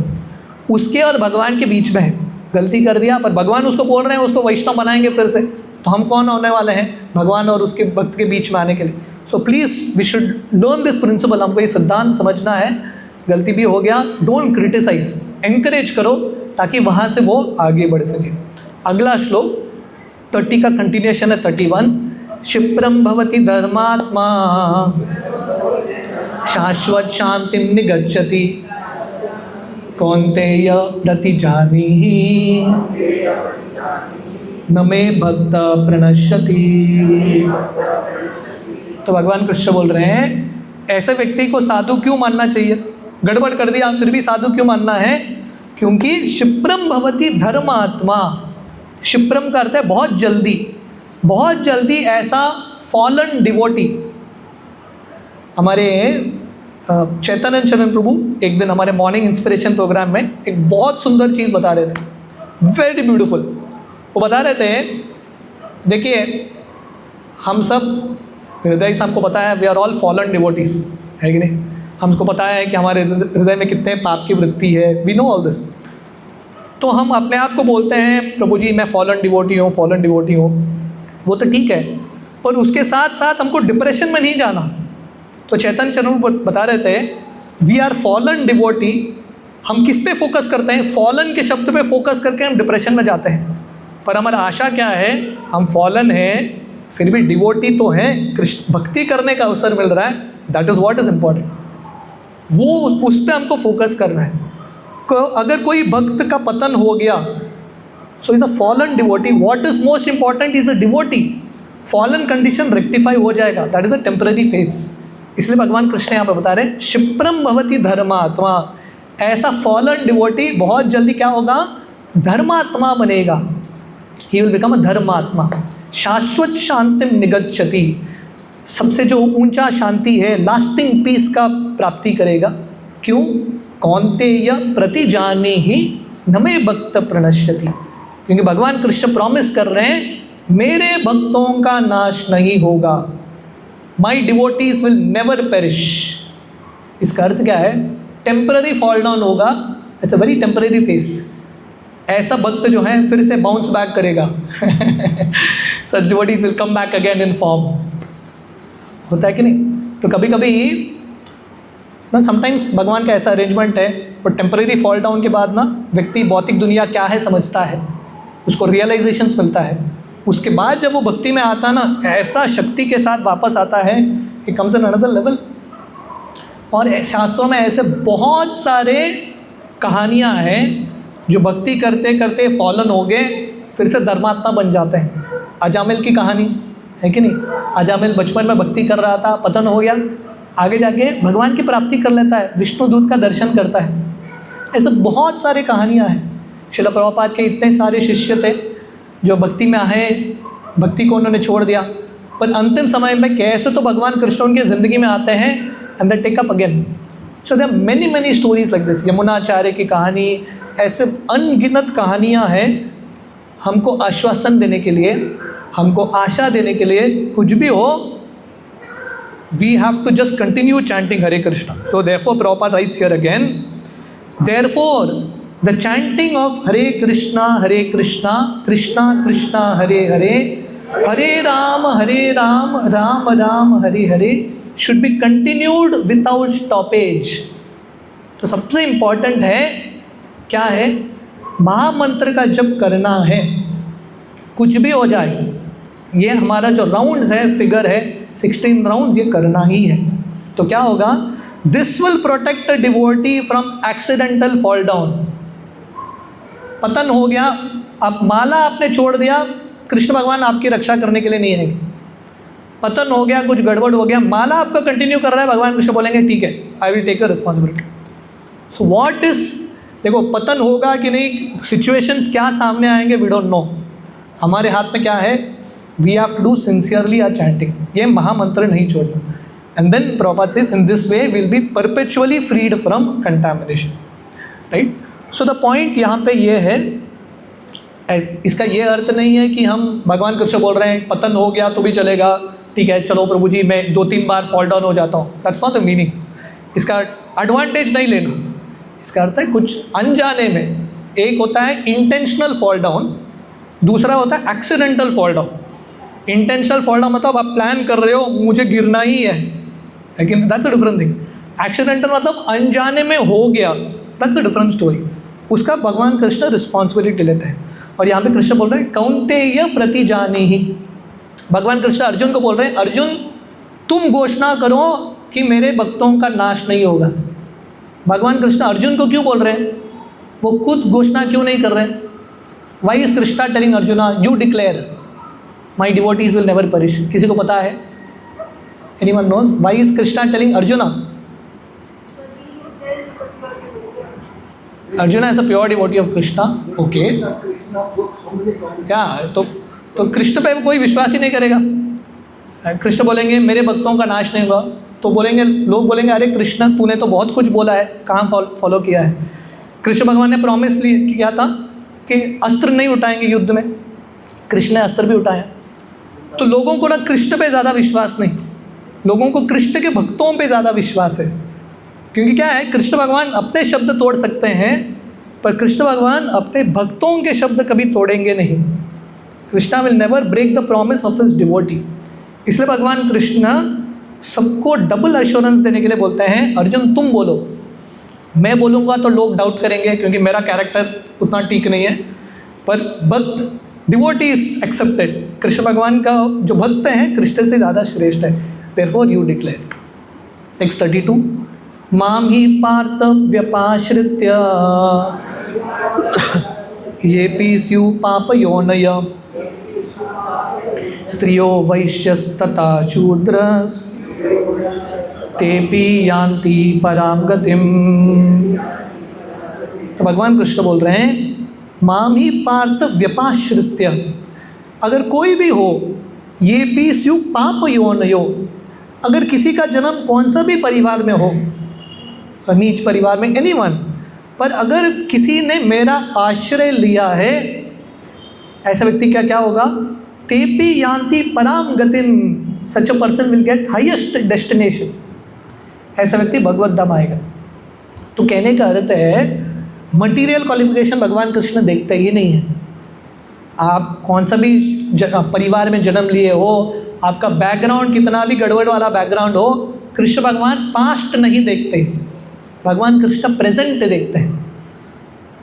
उसके और भगवान के बीच में है, गलती कर दिया पर भगवान उसको बोल रहे हैं उसको वैष्णव बनाएंगे फिर से, तो हम कौन होने वाले हैं भगवान और उसके भक्त के बीच में आने के लिए। So please we should learn this principle. हमको ये सिद्धांत समझना है, गलती भी हो गया, डोंट क्रिटिसाइज, एनकरेज करो ताकि वहाँ से वो आगे बढ़ सके। अगला श्लोक 30 का कंटिन्यूशन है, 31। क्षिप्रम भवति धर्मात्मा शाश्वत शांतिम निगच्छति कौन्तेय प्रतिजानीहि न मे भक्त प्रणश्यति। तो भगवान कृष्ण बोल रहे हैं ऐसे व्यक्ति को साधु क्यों मानना चाहिए, गड़बड़ कर दिया फिर भी साधु क्यों मानना है, क्योंकि क्षिप्रम भवति धर्मात्मा। क्षिप्रम का अर्थ है बहुत जल्दी, बहुत जल्दी ऐसा फॉलन डिवोटी। हमारे चैतन्य चरण प्रभु एक दिन हमारे मॉर्निंग इंस्पिरेशन प्रोग्राम में एक बहुत सुंदर चीज़ बता रहे थे, वेरी ब्यूटीफुल। वो बता रहे थे, देखिए हम सब हृदय से हमको पता है we are all fallen devotees, है कि नहीं। हमको पता है कि हमारे हृदय में कितने पाप की वृत्ति है, वी नो ऑल दिस। तो हम अपने आप को बोलते हैं प्रभु जी मैं फॉलन डिवोटी हूँ, फॉलन डिवोटी हूँ, वो तो ठीक है, पर उसके साथ साथ हमको डिप्रेशन में नहीं जाना। तो चैतन्य चरण बता रहे थे वी आर फॉलन डिवोटी। हम किस पे फोकस करते हैं, फॉलन के शब्द पे फोकस करके हम डिप्रेशन में जाते हैं। पर हमारा आशा क्या है, हम फॉलन हैं फिर भी डिवोटी तो हैं, कृष्ण भक्ति करने का अवसर मिल रहा है, that is what is important. वो उस पर हमको फोकस करना है। अगर कोई भक्त का पतन हो गया so is a fallen devotee, what is most important is a devotee. Fallen condition rectify हो जाएगा, that is a temporary face. इसलिए भगवान कृष्ण यहाँ पे बता रहे हैं क्षिप्रम भवति धर्मात्मा, ऐसा फॉलन डिवोटी बहुत जल्दी क्या होगा, धर्मात्मा बनेगा, ही विल बिकम अ धर्मात्मा। शाश्वत शांतिम निगच्छति, सबसे जो ऊंचा शांति है, लास्टिंग पीस का प्राप्ति करेगा। क्यों, कौन्तेय प्रतिजानीहि न मे भक्त प्रणश्यति, क्योंकि भगवान कृष्ण प्रॉमिस कर रहे हैं मेरे भक्तों का नाश नहीं होगा, my devotees will never perish. इसका अर्थ क्या है? टेम्पररी फॉल डाउन होगा, it's a very temporary phase. ऐसा भक्त जो है फिर से बाउंस बैक करेगा such devotees will come back again in form. होता है कि नहीं? तो कभी कभी ना समटाइम्स भगवान का ऐसा अरेंजमेंट है, और टेम्पररी फॉल डाउन के बाद ना व्यक्ति भौतिक दुनिया क्या है समझता है, उसको रियलाइजेशंस मिलता है। उसके बाद जब वो भक्ति में आता है ना, ऐसा शक्ति के साथ वापस आता है कि कम्स इन अनदर लेवल। और शास्त्रों में ऐसे बहुत सारे कहानियाँ हैं जो भक्ति करते करते फॉलन हो गए, फिर से धर्मात्मा बन जाते हैं। अजामिल की कहानी है कि नहीं? अजामिल बचपन में भक्ति कर रहा था, पतन हो गया, आगे जाके भगवान की प्राप्ति कर लेता है, विष्णु दूत का दर्शन करता है। ऐसे बहुत सारे कहानियाँ हैं। श्रील प्रभुपाद के इतने सारे शिष्य थे जो भक्ति में आए, भक्ति को उन्होंने छोड़ दिया, पर अंतिम समय में कैसे तो भगवान कृष्ण उनकी ज़िंदगी में आते हैं and they take up again. So there many many stories like this. Yamunacharya की कहानी, ऐसे अनगिनत कहानियाँ हैं हमको आश्वासन देने के लिए, हमको आशा देने के लिए, कुछ भी हो we have to just continue chanting Hare Krishna. So therefore Prabhupada writes here again, therefore the chanting of Hare Krishna, Krishna Krishna, Hare Hare, Hare Ram, Ram Ram, Hare Hare should be continued without stoppage. तो सबसे important है क्या है? महामंत्र का जप करना है, कुछ भी हो जाए। ये हमारा जो राउंड्स है, फिगर है 16 राउंड्स, ये करना ही है। तो क्या होगा? This will protect a devotee from accidental fall down. पतन हो गया, आप माला आपने छोड़ दिया, कृष्ण भगवान आपकी रक्षा करने के लिए नहीं है। पतन हो गया, कुछ गड़बड़ हो गया, माला आपका कंटिन्यू कर रहा है, भगवान कृष्ण बोलेंगे ठीक है, I will take a responsibility. So what is, देखो पतन होगा कि नहीं, सिचुएशंस क्या सामने आएंगे, वी डोंट नो। हमारे हाथ में क्या है? We have to do sincerely are chanting, ये महामंत्र नहीं छोड़ना। And then Prabhupada says in this way will be perpetually freed from contamination, right? So the point यहाँ पे ये है, इसका ये अर्थ नहीं है कि हम भगवान कृष्ण बोल रहे हैं पतन हो गया तो भी चलेगा, ठीक है चलो प्रभु जी मैं 2-3 बार फॉल डाउन हो जाता हूँ, दैट्स नॉट द मीनिंग। इसका एडवांटेज नहीं लेना। इसका अर्थ है कुछ अनजाने में, एक होता है इंटेंशनल फॉल डाउन, दूसरा होता है accidental fall down. Intentional fall down मतलब आप प्लान कर रहे हो मुझे गिरना ही है, लेकिन that's a different thing. Accidental मतलब अनजाने में हो गया, दैट्स अ डिफरेंट स्टोरी। उसका भगवान कृष्ण रिस्पॉन्सिबिलिटी लेते हैं। और यहाँ पे कृष्ण बोल रहे हैं कौन्तेय प्रति जाने ही। भगवान कृष्ण अर्जुन को बोल रहे हैं अर्जुन तुम घोषणा करो कि मेरे भक्तों का नाश नहीं होगा। भगवान कृष्ण अर्जुन को क्यों बोल रहे हैं? वो खुद घोषणा क्यों नहीं कर रहे हैं? Why is Krishna telling Arjuna you declare my devotees will never perish? किसी को पता है? Anyone knows why is Krishna telling Arjuna? Arjuna is a pure devotee of Krishna, okay. क्या तो कृष्ण पे कोई विश्वास ही नहीं करेगा। कृष्ण बोलेंगे मेरे भक्तों का नाश नहीं होगा, तो बोलेंगे लोग बोलेंगे अरे कृष्ण तूने तो बहुत कुछ बोला है, कहाँ फॉलो किया है? कृष्ण भगवान ने प्रॉमिस किया था कि अस्त्र नहीं उठाएंगे युद्ध में, कृष्ण ने अस्त्र भी उठाया। तो लोगों को ना कृष्ण पे ज़्यादा विश्वास नहीं, लोगों को कृष्ण के भक्तों पे ज़्यादा विश्वास है। क्योंकि क्या है, कृष्ण भगवान अपने शब्द तोड़ सकते हैं पर कृष्ण भगवान अपने भक्तों के शब्द कभी तोड़ेंगे नहीं। Krishna will never break the promise of his devotee. इसलिए भगवान कृष्ण सबको डबल एश्योरेंस देने के लिए बोलते हैं अर्जुन तुम बोलो, मैं बोलूँगा तो लोग डाउट करेंगे क्योंकि मेरा कैरेक्टर उतना ठीक नहीं है, पर भक्त डिवोटी इज एक्सेप्टेड। कृष्ण भगवान का जो भक्त हैं कृष्ण से ज़्यादा श्रेष्ठ है। Therefore you declare. टेक्स्ट 32 माम ही पार्थ व्यपाश्रित्य ये पी स्यु पाप योनय स्त्रियो वैश्यस्तथा शूद्रस तेपि यान्ति पराम गतिम। तो भगवान कृष्ण बोल रहे हैं माम ही पार्थ व्यपाश्रित्य, अगर कोई भी हो ये भी स्यु पाप योनयो, अगर किसी का जन्म कौन सा भी परिवार में हो, नीच परिवार में, एनीवन, पर अगर किसी ने मेरा आश्रय लिया है, ऐसा व्यक्ति क्या क्या होगा, तेपी यान्ति पराम गतिम, such a person will get highest destination, ऐसा व्यक्ति भगवत धाम आएगा। तो कहने का अर्थ है मटीरियल क्वालिफिकेशन भगवान कृष्ण देखते ही नहीं है। आप कौन सा भी परिवार में जन्म लिए हो, आपका बैकग्राउंड कितना भी गड़बड़ वाला बैकग्राउंड हो, कृष्ण भगवान पास्ट नहीं देखते, भगवान कृष्ण प्रेजेंट देखते हैं।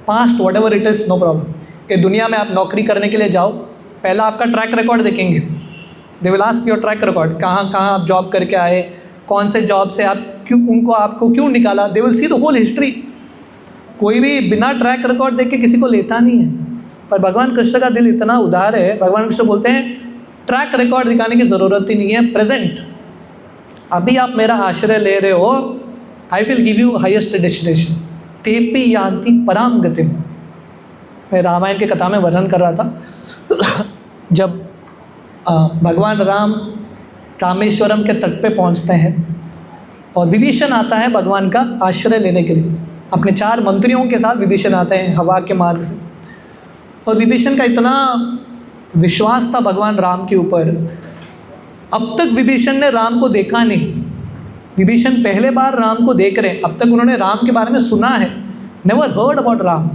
Past whatever it is, no problem. कि दुनिया में आप नौकरी करने के लिए जाओ, पहला आपका ट्रैक रिकॉर्ड देखेंगे, they will ask your track record, कहाँ कहाँ आप जॉब करके आए, कौन से जॉब से आप आपको क्यों निकाला, they will see the whole history. कोई भी बिना ट्रैक रिकॉर्ड देख के किसी को लेता नहीं है, पर भगवान कृष्ण का दिल इतना उदार है, भगवान कृष्ण बोलते हैं ट्रैक रिकॉर्ड दिखाने की ज़रूरत ही नहीं है, प्रेजेंट अभी आप मेरा आश्रय ले रहे हो, I will give you highest destination, तेपी यान्ति पराम गतिम। मैं रामायण के कथा में वर्णन कर रहा था जब भगवान राम रामेश्वरम के तट पे पहुंचते हैं और विभीषण आता है भगवान का आश्रय लेने के लिए, अपने 4 मंत्रियों के साथ विभीषण आते हैं हवा के मार्ग से। और विभीषण का इतना विश्वास था भगवान राम के ऊपर, अब तक विभीषण ने राम को देखा नहीं, विभीषण पहले बार राम को देख रहे हैं, अब तक उन्होंने राम के बारे में सुना है, नेवर हर्ड अबाउट राम,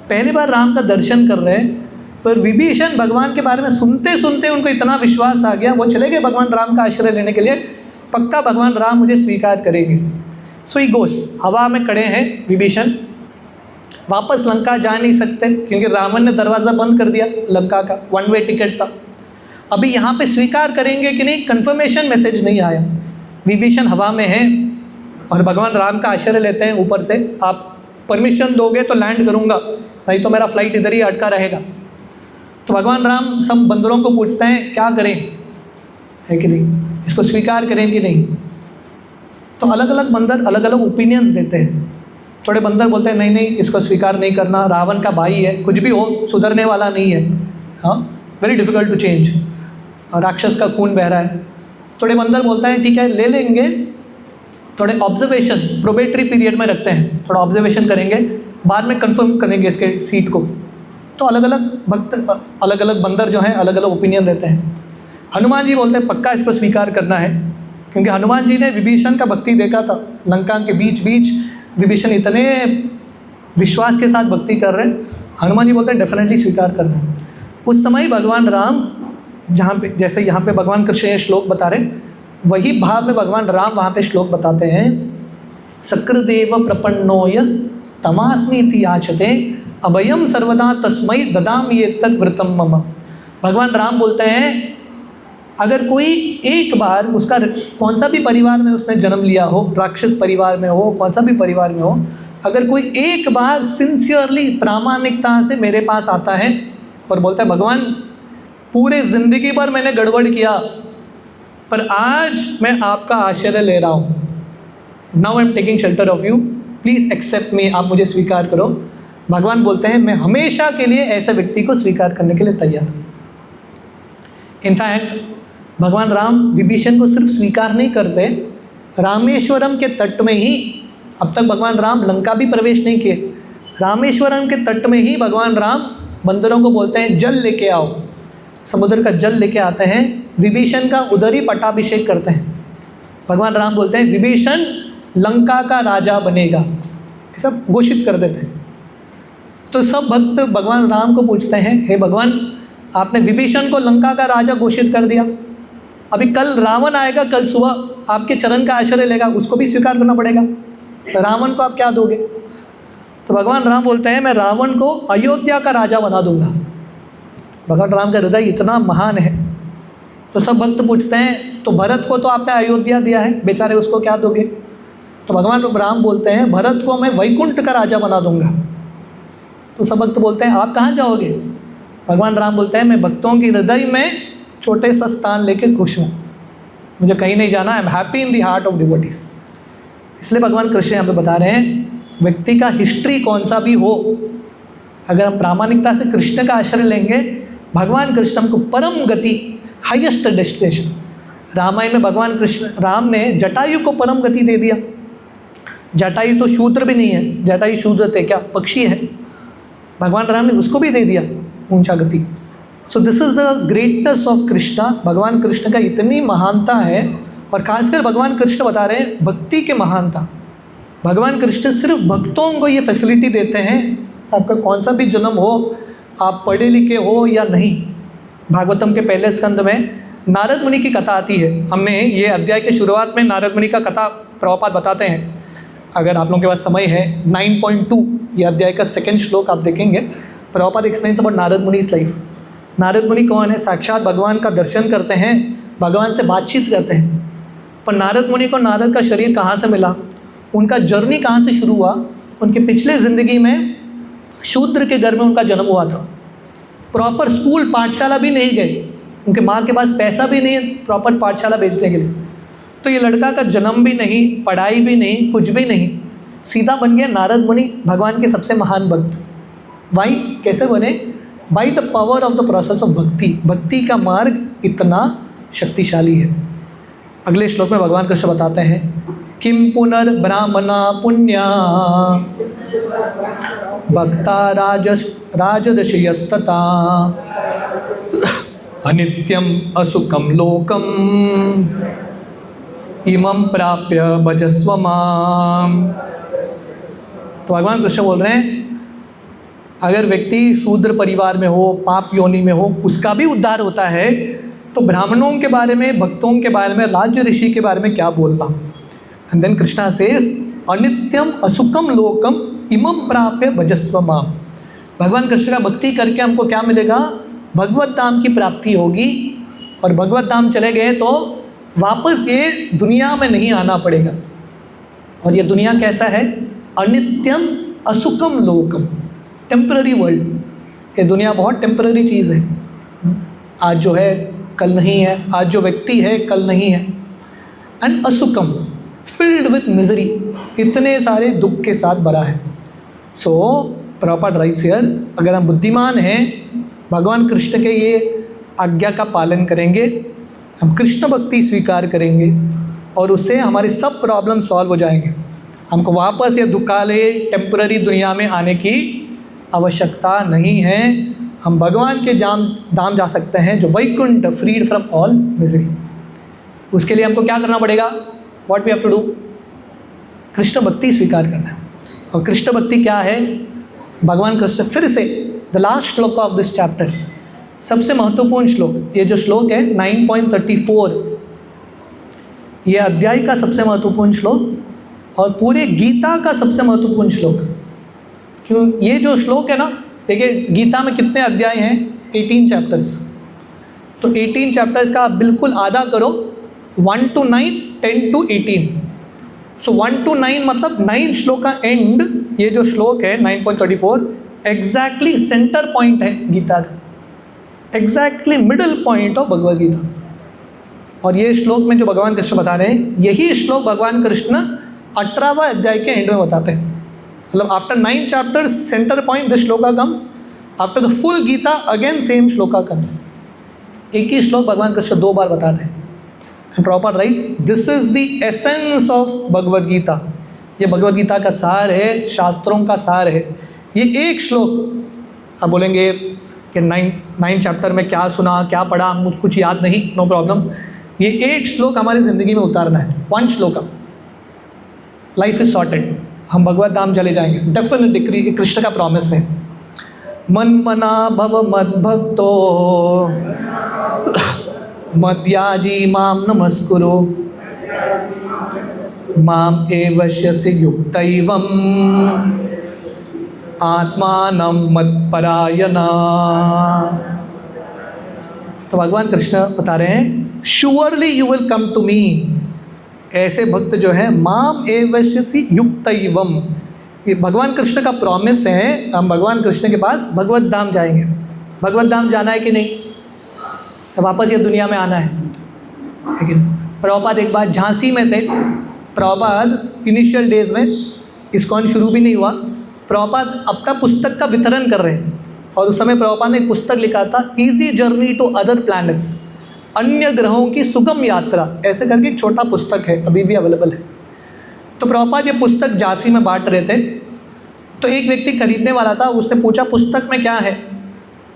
पहली बार राम का दर्शन कर रहे हैं। फिर विभीषण भगवान के बारे में सुनते सुनते उनको इतना विश्वास आ गया, वो चले गए भगवान राम का आश्रय लेने के लिए, पक्का भगवान राम मुझे स्वीकार करेंगे। सो ही गोस, हवा में खड़े हैं विभीषण, वापस लंका जा नहीं सकते क्योंकि रावण ने दरवाज़ा बंद कर दिया लंका का, 1 वे टिकट था। अभी यहाँ पे स्वीकार करेंगे कि नहीं, कंफर्मेशन मैसेज नहीं आया। विभीषण हवा में है और भगवान राम का आश्रय लेते हैं ऊपर से, आप परमिशन दोगे तो लैंड करूँगा, नहीं तो मेरा फ्लाइट इधर ही अटका रहेगा। तो भगवान राम सब बंदरों को पूछते हैं क्या करें, है कि नहीं, इसको स्वीकार करें कि नहीं। तो अलग अलग बंदर अलग अलग ओपिनियंस देते हैं। थोड़े बंदर बोलते हैं नहीं नहीं इसको स्वीकार नहीं करना, रावण का भाई है, कुछ भी हो सुधरने वाला नहीं है, हाँ वेरी डिफ़िकल्ट टू चेंज, राक्षस का खून बह रहा है। थोड़े बंदर बोलते हैं ठीक है ले लेंगे, थोड़े ऑब्जर्वेशन प्रोबेटरी पीरियड में रखते हैं, थोड़ा ऑब्जर्वेशन करेंगे, बाद में कंफर्म करेंगे इसके सीट को। तो अलग अलग भक्त अलग अलग बंदर जो हैं अलग अलग ओपिनियन देते हैं। हनुमान जी बोलते हैं पक्का इसको स्वीकार करना है, क्योंकि हनुमान जी ने विभीषण का भक्ति देखा था, लंका के बीच बीच विभीषण इतने विश्वास के साथ भक्ति कर रहे हैं, हनुमान जी बोलते हैं डेफिनेटली स्वीकार करना है। उस समय भगवान राम जहाँ पे, जैसे यहाँ पे भगवान कृष्ण ये श्लोक बता रहे हैं, वही भाव में भगवान राम वहाँ पे श्लोक बताते हैं, सकृदेव प्रपन्नो यस तमास्मीति याचते अभयम सर्वदा तस्मै ददामि एतत् व्रतम मम। भगवान राम बोलते हैं अगर कोई एक बार उसका कौन सा भी परिवार में उसने जन्म लिया हो, राक्षस परिवार में हो, कौन सा भी परिवार में हो, अगर कोई एक बार सिंसियरली प्रामाणिकता से मेरे पास आता है और बोलता है भगवान पूरे ज़िंदगी भर मैंने गड़बड़ किया पर आज मैं आपका आश्रय ले रहा हूँ, now I am taking shelter of you, please accept me, आप मुझे स्वीकार करो। भगवान बोलते हैं मैं हमेशा के लिए ऐसे व्यक्ति को स्वीकार करने के लिए तैयार हूँ। इनफैक्ट भगवान राम विभीषण को सिर्फ स्वीकार नहीं करते, रामेश्वरम के तट में ही, अब तक भगवान राम लंका भी प्रवेश नहीं किए, रामेश्वरम के तट में ही भगवान राम बंदरों को बोलते हैं जल लेके आओ, समुद्र का जल लेके आते हैं, विभीषण का उधर ही पट्टाभिषेक करते हैं। भगवान राम बोलते हैं विभीषण लंका का राजा बनेगा, सब घोषित कर देते हैं। तो सब भक्त भगवान राम को पूछते हैं हे भगवान आपने विभीषण को लंका का राजा घोषित कर दिया, अभी कल रावण आएगा, कल सुबह आपके चरण का आश्रय लेगा, उसको भी स्वीकार करना पड़ेगा, तो रावण को आप क्या दोगे? तो भगवान राम बोलते हैं मैं रावण को अयोध्या का राजा बना दूंगा। भगवान राम का हृदय इतना महान है। तो सब भक्त पूछते हैं तो भरत को तो आपने अयोध्या दिया है, बेचारे उसको क्या दोगे? तो भगवान राम बोलते हैं भरत को मैं वैकुंठ का राजा बना दूंगा। तो सब भक्त बोलते हैं आप कहाँ जाओगे? भगवान राम बोलते हैं मैं भक्तों के हृदय में छोटे सा स्थान लेके खुश हूँ, मुझे कहीं नहीं जाना, I am happy in the heart of devotees. इसलिए भगवान कृष्ण यहाँ पे बता रहे हैं व्यक्ति का हिस्ट्री कौन सा भी हो, अगर हम प्रामाणिकता से कृष्ण का आश्रय लेंगे, भगवान कृष्ण हमको परम गति, हाईएस्ट डेस्टिनेशन। रामायण में भगवान कृष्ण राम ने जटायु को परम गति दे दिया। जटायु तो शूद्र भी नहीं है, जटायु शूद्र थे क्या? पक्षी है। भगवान राम ने उसको भी दे दिया ऊंचा गति। So this is the greatness of Krishna. भगवान कृष्ण का इतनी महानता है, और खासकर भगवान कृष्ण बता रहे हैं भक्ति के महानता। भगवान कृष्ण सिर्फ भक्तों को ये फैसिलिटी देते हैं, आपका कौन सा भी जन्म हो, आप पढ़े लिखे हो या नहीं। भागवतम के पहले स्कंद में नारद मुनि की कथा आती है। हमने ये अध्याय के शुरुआत में नारद मुनि का कथा प्रभुपाद बताते हैं। अगर आप लोगों के पास समय है 9.2 ये अध्याय का सेकंड श्लोक आप देखेंगे। प्रभुपाद एक्सप्लेन्स अबाउट नारद मुनि's लाइफ। नारद मुनि कौन है? साक्षात भगवान का दर्शन करते हैं, भगवान से बातचीत करते हैं। पर नारद मुनि को नारद का शरीर कहाँ से मिला, उनका जर्नी कहाँ से शुरू हुआ? उनके पिछले ज़िंदगी में शूद्र के घर में उनका जन्म हुआ था। प्रॉपर स्कूल पाठशाला भी नहीं गए, उनके माँ के पास पैसा भी नहीं है प्रॉपर पाठशाला भेजने के लिए। तो ये लड़का का जन्म भी नहीं, पढ़ाई भी नहीं, कुछ भी नहीं, सीधा बन गया नारद मुनि, भगवान के सबसे महान भक्त। वाई? कैसे बने? By the power of the process of भक्ति। भक्ति का मार्ग इतना शक्तिशाली है। अगले श्लोक में भगवान कृष्ण बताते हैं, किम पुनर्ब्राह्मणा पुण्या भक्ता राजर्षयस्तथा अनित्यम असुखम लोकम इमं प्राप्य भजस्व माम। तो भगवान कृष्ण बोल रहे हैं, अगर व्यक्ति शूद्र परिवार में हो, पाप योनि में हो, उसका भी उद्धार होता है, तो ब्राह्मणों के बारे में, भक्तों के बारे में, राज्य ऋषि के बारे में क्या बोलना। एंड देन कृष्णा सेज अनित्यम असुखम लोकम इमं प्राप्य भजस्व माम। भगवान कृष्ण का भक्ति करके हमको क्या मिलेगा? भगवत धाम की प्राप्ति होगी, और भगवत धाम चले गए तो वापस ये दुनिया में नहीं आना पड़ेगा। और ये दुनिया कैसा है? अनित्यम असुखम लोकम, टेम्पररी वर्ल्ड। ये दुनिया बहुत टेम्पररी चीज़ है। आज जो है कल नहीं है, आज जो व्यक्ति है कल नहीं है। एंड असुखम, फिल्ड विथ मिजरी, इतने सारे दुख के साथ भरा है। सो प्रॉपर राइट्स हियर, अगर हम बुद्धिमान हैं, भगवान कृष्ण के ये आज्ञा का पालन करेंगे, हम कृष्ण भक्ति स्वीकार करेंगे, और उससे हमारे सब प्रॉब्लम सॉल्व हो जाएंगे। हमको वापस ये दुखालय टेम्पररी दुनिया में आने की आवश्यकता नहीं है। हम भगवान के धाम जा सकते हैं, जो Vaikuntha, freed from all misery. उसके लिए हमको क्या करना पड़ेगा? What we have to do? Krishna भक्ति स्वीकार करना है। और कृष्ण भक्ति क्या है? भगवान कृष्ण फिर से द लास्ट श्लोक ऑफ दिस चैप्टर, सबसे महत्वपूर्ण श्लोक, ये जो श्लोक है 9.34, ये अध्याय का सबसे महत्वपूर्ण श्लोक और पूरे गीता का सबसे महत्वपूर्ण श्लोक। क्यों? ये जो श्लोक है ना, देखिए गीता में कितने अध्याय हैं? 18 चैप्टर्स। तो 18 चैप्टर्स का आप बिल्कुल आधा करो, 1 to 9, 10 to 18। सो 1 to 9 मतलब 9 श्लोक का एंड, ये जो श्लोक है 9.34 एग्जैक्टली सेंटर पॉइंट है गीता का, exactly middle point of Bhagavad Gita. और ये श्लोक में जो भगवान कृष्ण बता रहे हैं, यही श्लोक भगवान कृष्ण 18वां अध्याय के एंड में बताते हैं। मतलब after 9 chapters center point this shloka comes, after the full Gita again same shloka comes. एक ही श्लोक भगवान कृष्ण 2 बार बताते हैं। And proper rights, this is the essence of Bhagavad Gita. ये भगवद गीता का सार है, शास्त्रों का सार है। ये एक श्लोक, आप बोलेंगे कि 9 चैप्टर में क्या सुना, क्या पढ़ा, मुझे कुछ याद नहीं, नो प्रॉब्लम। ये एक श्लोक हमारी ज़िंदगी में उतारना है, 1 श्लोक, लाइफ इज सॉर्टेड, हम भगवत धाम चले जाएंगे डेफिनेटली। कृष्ण का प्रॉमिस है, मन मना भव मद भक्तो मद्याजी माम नमस्कुरो माम एवश्यसि युक्तैवम आत्मानं मत्परायणा। तो भगवान कृष्ण बता रहे हैं, surely you will come to me. ऐसे भक्त जो है, माम एवश्यसि युक्तैवम, ये भगवान कृष्ण का प्रॉमिस है। हम भगवान कृष्ण के पास भगवत धाम जाएंगे। भगवत धाम जाना है कि नहीं? तो वापस ये दुनिया में आना है। लेकिन प्रभुपाद एक बार झांसी में थे। प्रभुपाद इनिशियल डेज में, इस्कॉन शुरू भी नहीं हुआ, प्रभुपाद अपना पुस्तक का वितरण कर रहे हैं। और उस समय प्रभुपाद ने एक पुस्तक लिखा था, easy journey to other planets, अन्य ग्रहों की सुगम यात्रा, ऐसे करके एक छोटा पुस्तक है, अभी भी अवेलेबल है। तो प्रभुपाद ये पुस्तक झांसी में बांट रहे थे, तो एक व्यक्ति खरीदने वाला था, उसने पूछा पुस्तक में क्या है।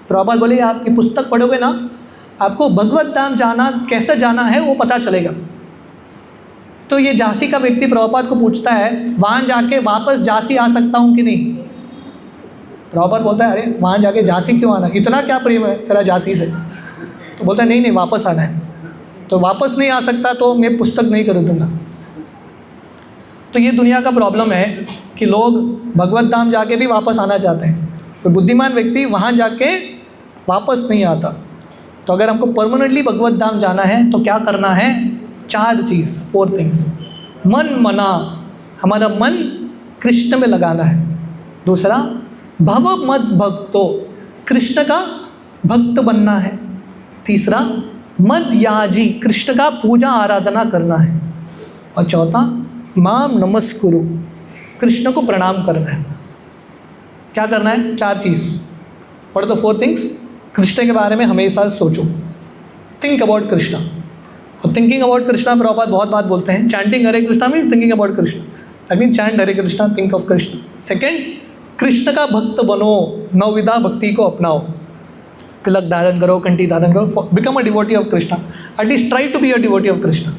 प्रभुपाद बोले आप ये पुस्तक पढ़ोगे ना, आपको भगवत धाम जाना कैसे जाना है वो पता चलेगा। तो ये झांसी का व्यक्ति प्रभुपाद को पूछता है वहाँ जाके वापस झांसी आ सकता हूँ कि नहीं। प्रभुपाद बोलता है अरे वहाँ जाके झांसी क्यों आना, इतना क्या प्रेम है तेरा झांसी से। तो बोलता है नहीं वापस आना है। तो वापस नहीं आ सकता तो मैं पुस्तक नहीं खरीदूँगा। तो ये दुनिया का प्रॉब्लम है कि लोग भगवत धाम जाके भी वापस आना चाहते हैं, तो बुद्धिमान व्यक्ति वहाँ जाके वापस नहीं आता। तो अगर हमको परमानेंटली भगवत धाम जाना है तो क्या करना है, 4 चीज़, 4 थिंग्स। मन मना, हमारा मन कृष्ण में लगाना है। दूसरा, भव मद भक्तो, कृष्ण का भक्त बनना है। तीसरा, मद याजी, कृष्ण का पूजा आराधना करना है। और चौथा, माम नमस्कुरु, कृष्ण को प्रणाम करना है। क्या करना है, 4 चीज़। What are the 4 things? Krishna के बारे में हमेशा सोचो, थिंक अबाउट कृष्णा। और थिंकिंग अबाउट कृष्णा प्रभुपाद बहुत बात बोलते हैं, chanting Hare Krishna means thinking about Krishna. I mean chant Hare Krishna, think of Krishna. Second, Krishna का भक्त बनो, नवविधा भक्ति को अपनाओ, तिलक धारण करो, कंठी धारण करो, become a devotee of Krishna, at least try to be a devotee of Krishna.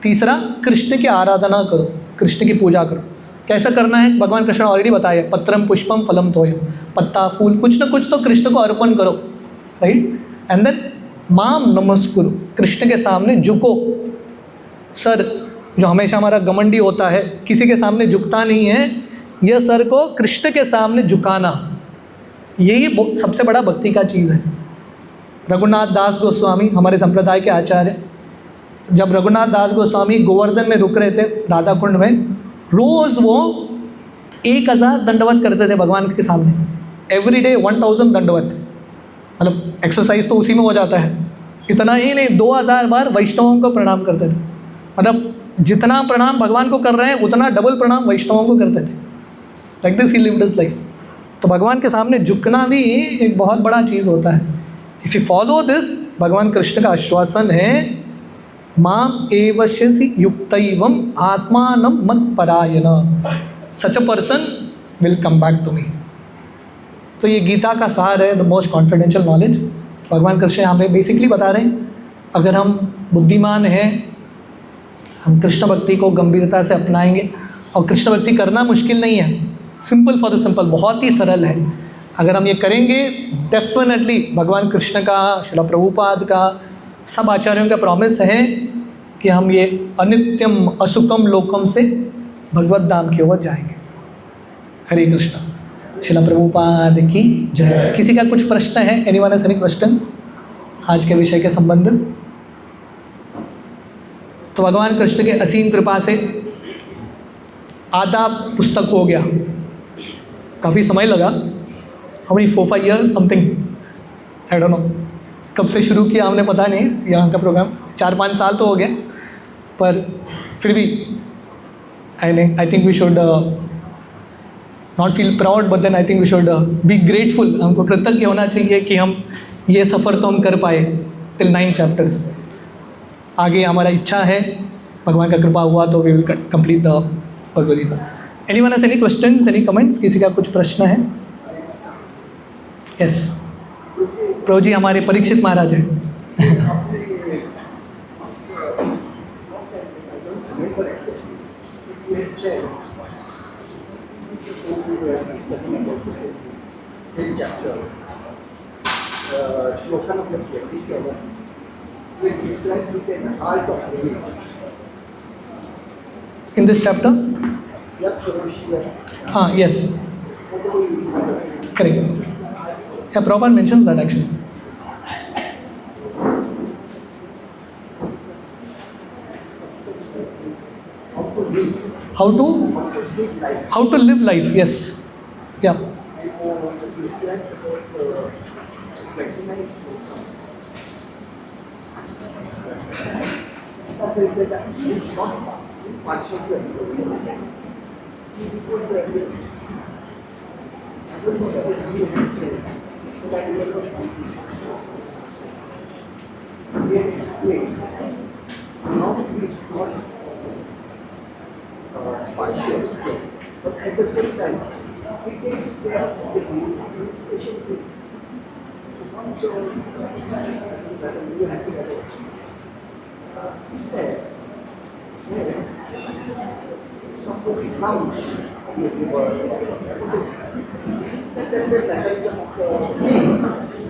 तीसरा, कृष्ण की आराधना करो, कृष्ण की पूजा करो। कैसा करना है भगवान कृष्ण ऑलरेडी बताया, पत्रम पुष्पम फलम तोयम, पत्ता फूल कुछ ना कुछ तो कृष्ण को अर्पण करो, राइट। एंड देन माम नमस्कुरु, कृष्ण के सामने झुको। सर जो हमेशा हमारा घमंडी होता है, किसी के सामने झुकता नहीं है, यह सर को कृष्ण के सामने झुकाना, यही सबसे बड़ा भक्ति का चीज़ है। रघुनाथ दास गोस्वामी हमारे संप्रदाय के आचार्य, जब रघुनाथ दास गोस्वामी गोवर्धन में रुक रहे थे राधा कुंड में, रोज़ वो 1000 दंडवत करते थे भगवान के सामने। एवरी डे 1000 दंडवत, मतलब एक्सरसाइज तो उसी में हो जाता है। इतना ही नहीं, 2000 बार वैष्णवों को प्रणाम करते थे। मतलब जितना प्रणाम भगवान को कर रहे हैं उतना डबल प्रणाम वैष्णवों को करते थे। Like this he lived his life. तो भगवान के सामने झुकना भी एक बहुत बड़ा चीज़ होता है। इफ़ यू फॉलो दिस, भगवान कृष्ण का आश्वासन है, माम एवश्यसि युक्तैवम आत्मानं मत्परायण, such a person will come back to me. तो ये गीता का सार है, द मोस्ट कॉन्फिडेंशियल नॉलेज। भगवान कृष्ण यहाँ पे बेसिकली बता रहे हैं, अगर हम बुद्धिमान हैं, हम कृष्ण भक्ति को गंभीरता से अपनाएंगे। और कृष्ण भक्ति करना मुश्किल नहीं है, सिंपल फॉर द सिंपल, बहुत ही सरल है। अगर हम ये करेंगे, डेफिनेटली भगवान कृष्ण का, श्रील प्रभुपाद का, सब आचार्यों का प्रॉमिस है कि हम ये अनित्यम असुखम लोकम से भगवत धाम की ओर जाएंगे। हरे कृष्ण। श्रील प्रभुपाद की जय। किसी का कुछ प्रश्न है? एनीवन हैज एनी क्वेश्चंस आज के विषय के संबंध? तो भगवान कृष्ण के असीम कृपा से आधा पुस्तक हो गया। काफ़ी समय लगा, how many 4-5 years something, I don't know कब से शुरू किया हमने, पता नहीं। यहाँ का प्रोग्राम 4-5 साल तो हो गया, पर फिर भी I think we should not feel proud, but then I think we should be grateful. हमको कृतज्ञ होना चाहिए कि हम ये सफ़र तो हम कर पाए टिल 9 chapters। आगे हमारा इच्छा है, भगवान का कृपा हुआ तो we will complete the Bhagavad Gita. Anyone has any questions, any comments? किसी का कुछ प्रश्न है? यस प्रभु जी, हमारे परीक्षित महाराज हैं। In this chapter? Yes. Correct. Yeah, Prabhupada mentions that actually. How to live life, yes. Yeah.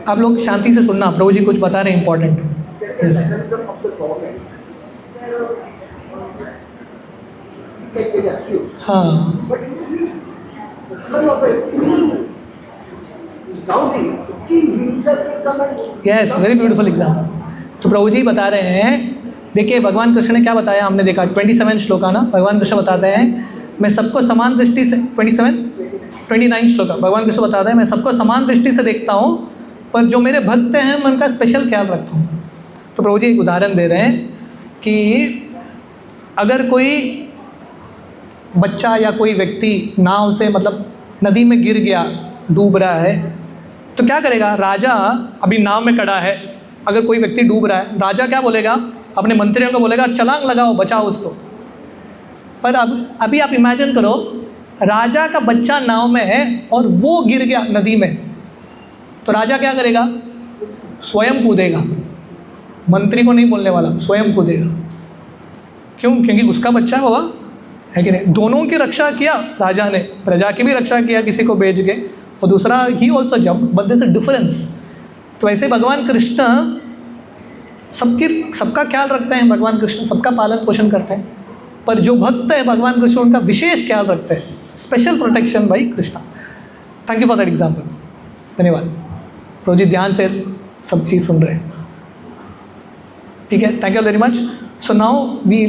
आप लोग शांति से सुनना, प्रभु जी कुछ बता रहे हैं इंपॉर्टेंट। हाँ, यस, वेरी ब्यूटीफुल एग्जाम्पल। तो प्रभु जी बता रहे हैं, देखिए भगवान कृष्ण ने क्या बताया, हमने देखा 27 श्लोका ना, भगवान कृष्ण बताते हैं मैं सबको समान दृष्टि से, 29 श्लोका भगवान कृष्ण बताते हैं मैं सबको समान दृष्टि से देखता हूँ, पर जो मेरे भक्त हैं मैं उनका स्पेशल ख्याल रखता हूँ। तो प्रभु जी एक उदाहरण दे रहे हैं कि अगर कोई बच्चा या कोई व्यक्ति नाव से मतलब नदी में गिर गया, डूब रहा है, तो क्या करेगा राजा? अभी नाव में खड़ा है, अगर कोई व्यक्ति डूब रहा है, राजा क्या बोलेगा? अपने मंत्रियों को बोलेगा छलांग लगाओ, बचाओ उसको। पर अब अभी आप इमेजिन करो, राजा का बच्चा नाव में है और वो गिर गया नदी में, तो राजा क्या करेगा? स्वयं कूदेगा, मंत्री को नहीं बोलने वाला, स्वयं कूदेगा। क्यों? क्योंकि उसका बच्चा है बाबा, है कि नहीं? दोनों की रक्षा किया राजा ने, प्रजा की भी रक्षा किया किसी को भेज के, और दूसरा he also jump, but there is a difference. तो ऐसे भगवान कृष्ण सबका ख्याल रखते हैं, भगवान कृष्ण सबका पालन पोषण करते हैं, पर जो भक्त है भगवान कृष्ण उनका विशेष ख्याल रखते हैं, special protection by Krishna. Thank you for that example, धन्यवाद। प्रभु जी ध्यान से सब चीज़ सुन रहे हैं, ठीक है, thank you very much. So now we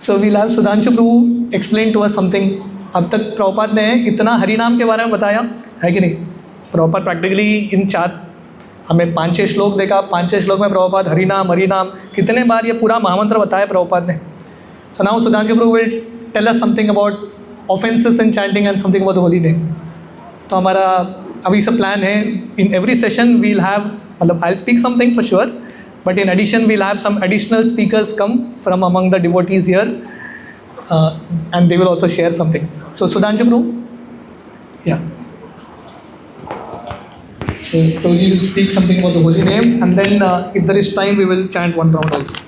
so will have Sudhanshu Prabhu explain to us something. अब तक प्रभुपाद ने इतना हरि नाम के बारे में बताया, है कि नहीं? प्रभुपाद प्रैक्टिकली इन 4 हमें 5-6 श्लोक देखा, 5-6 श्लोक में प्रभुपाद हरि नाम कितने बार ये पूरा महामंत्र बताया प्रभुपाद ने। So now Sudhanshu Prabhu will tell us something about offences in chanting and something about the holy name. तो हमारा अभी सब प्लान है, in every session we'll have, मतलब I will speak something for sure, but in addition we'll have some additional speakers come from among the devotees here, and they will also share something. So Sudhanshu Prabhu, yeah, so Prabhuji will speak something about the holy name, and then if there is time we will chant one round also.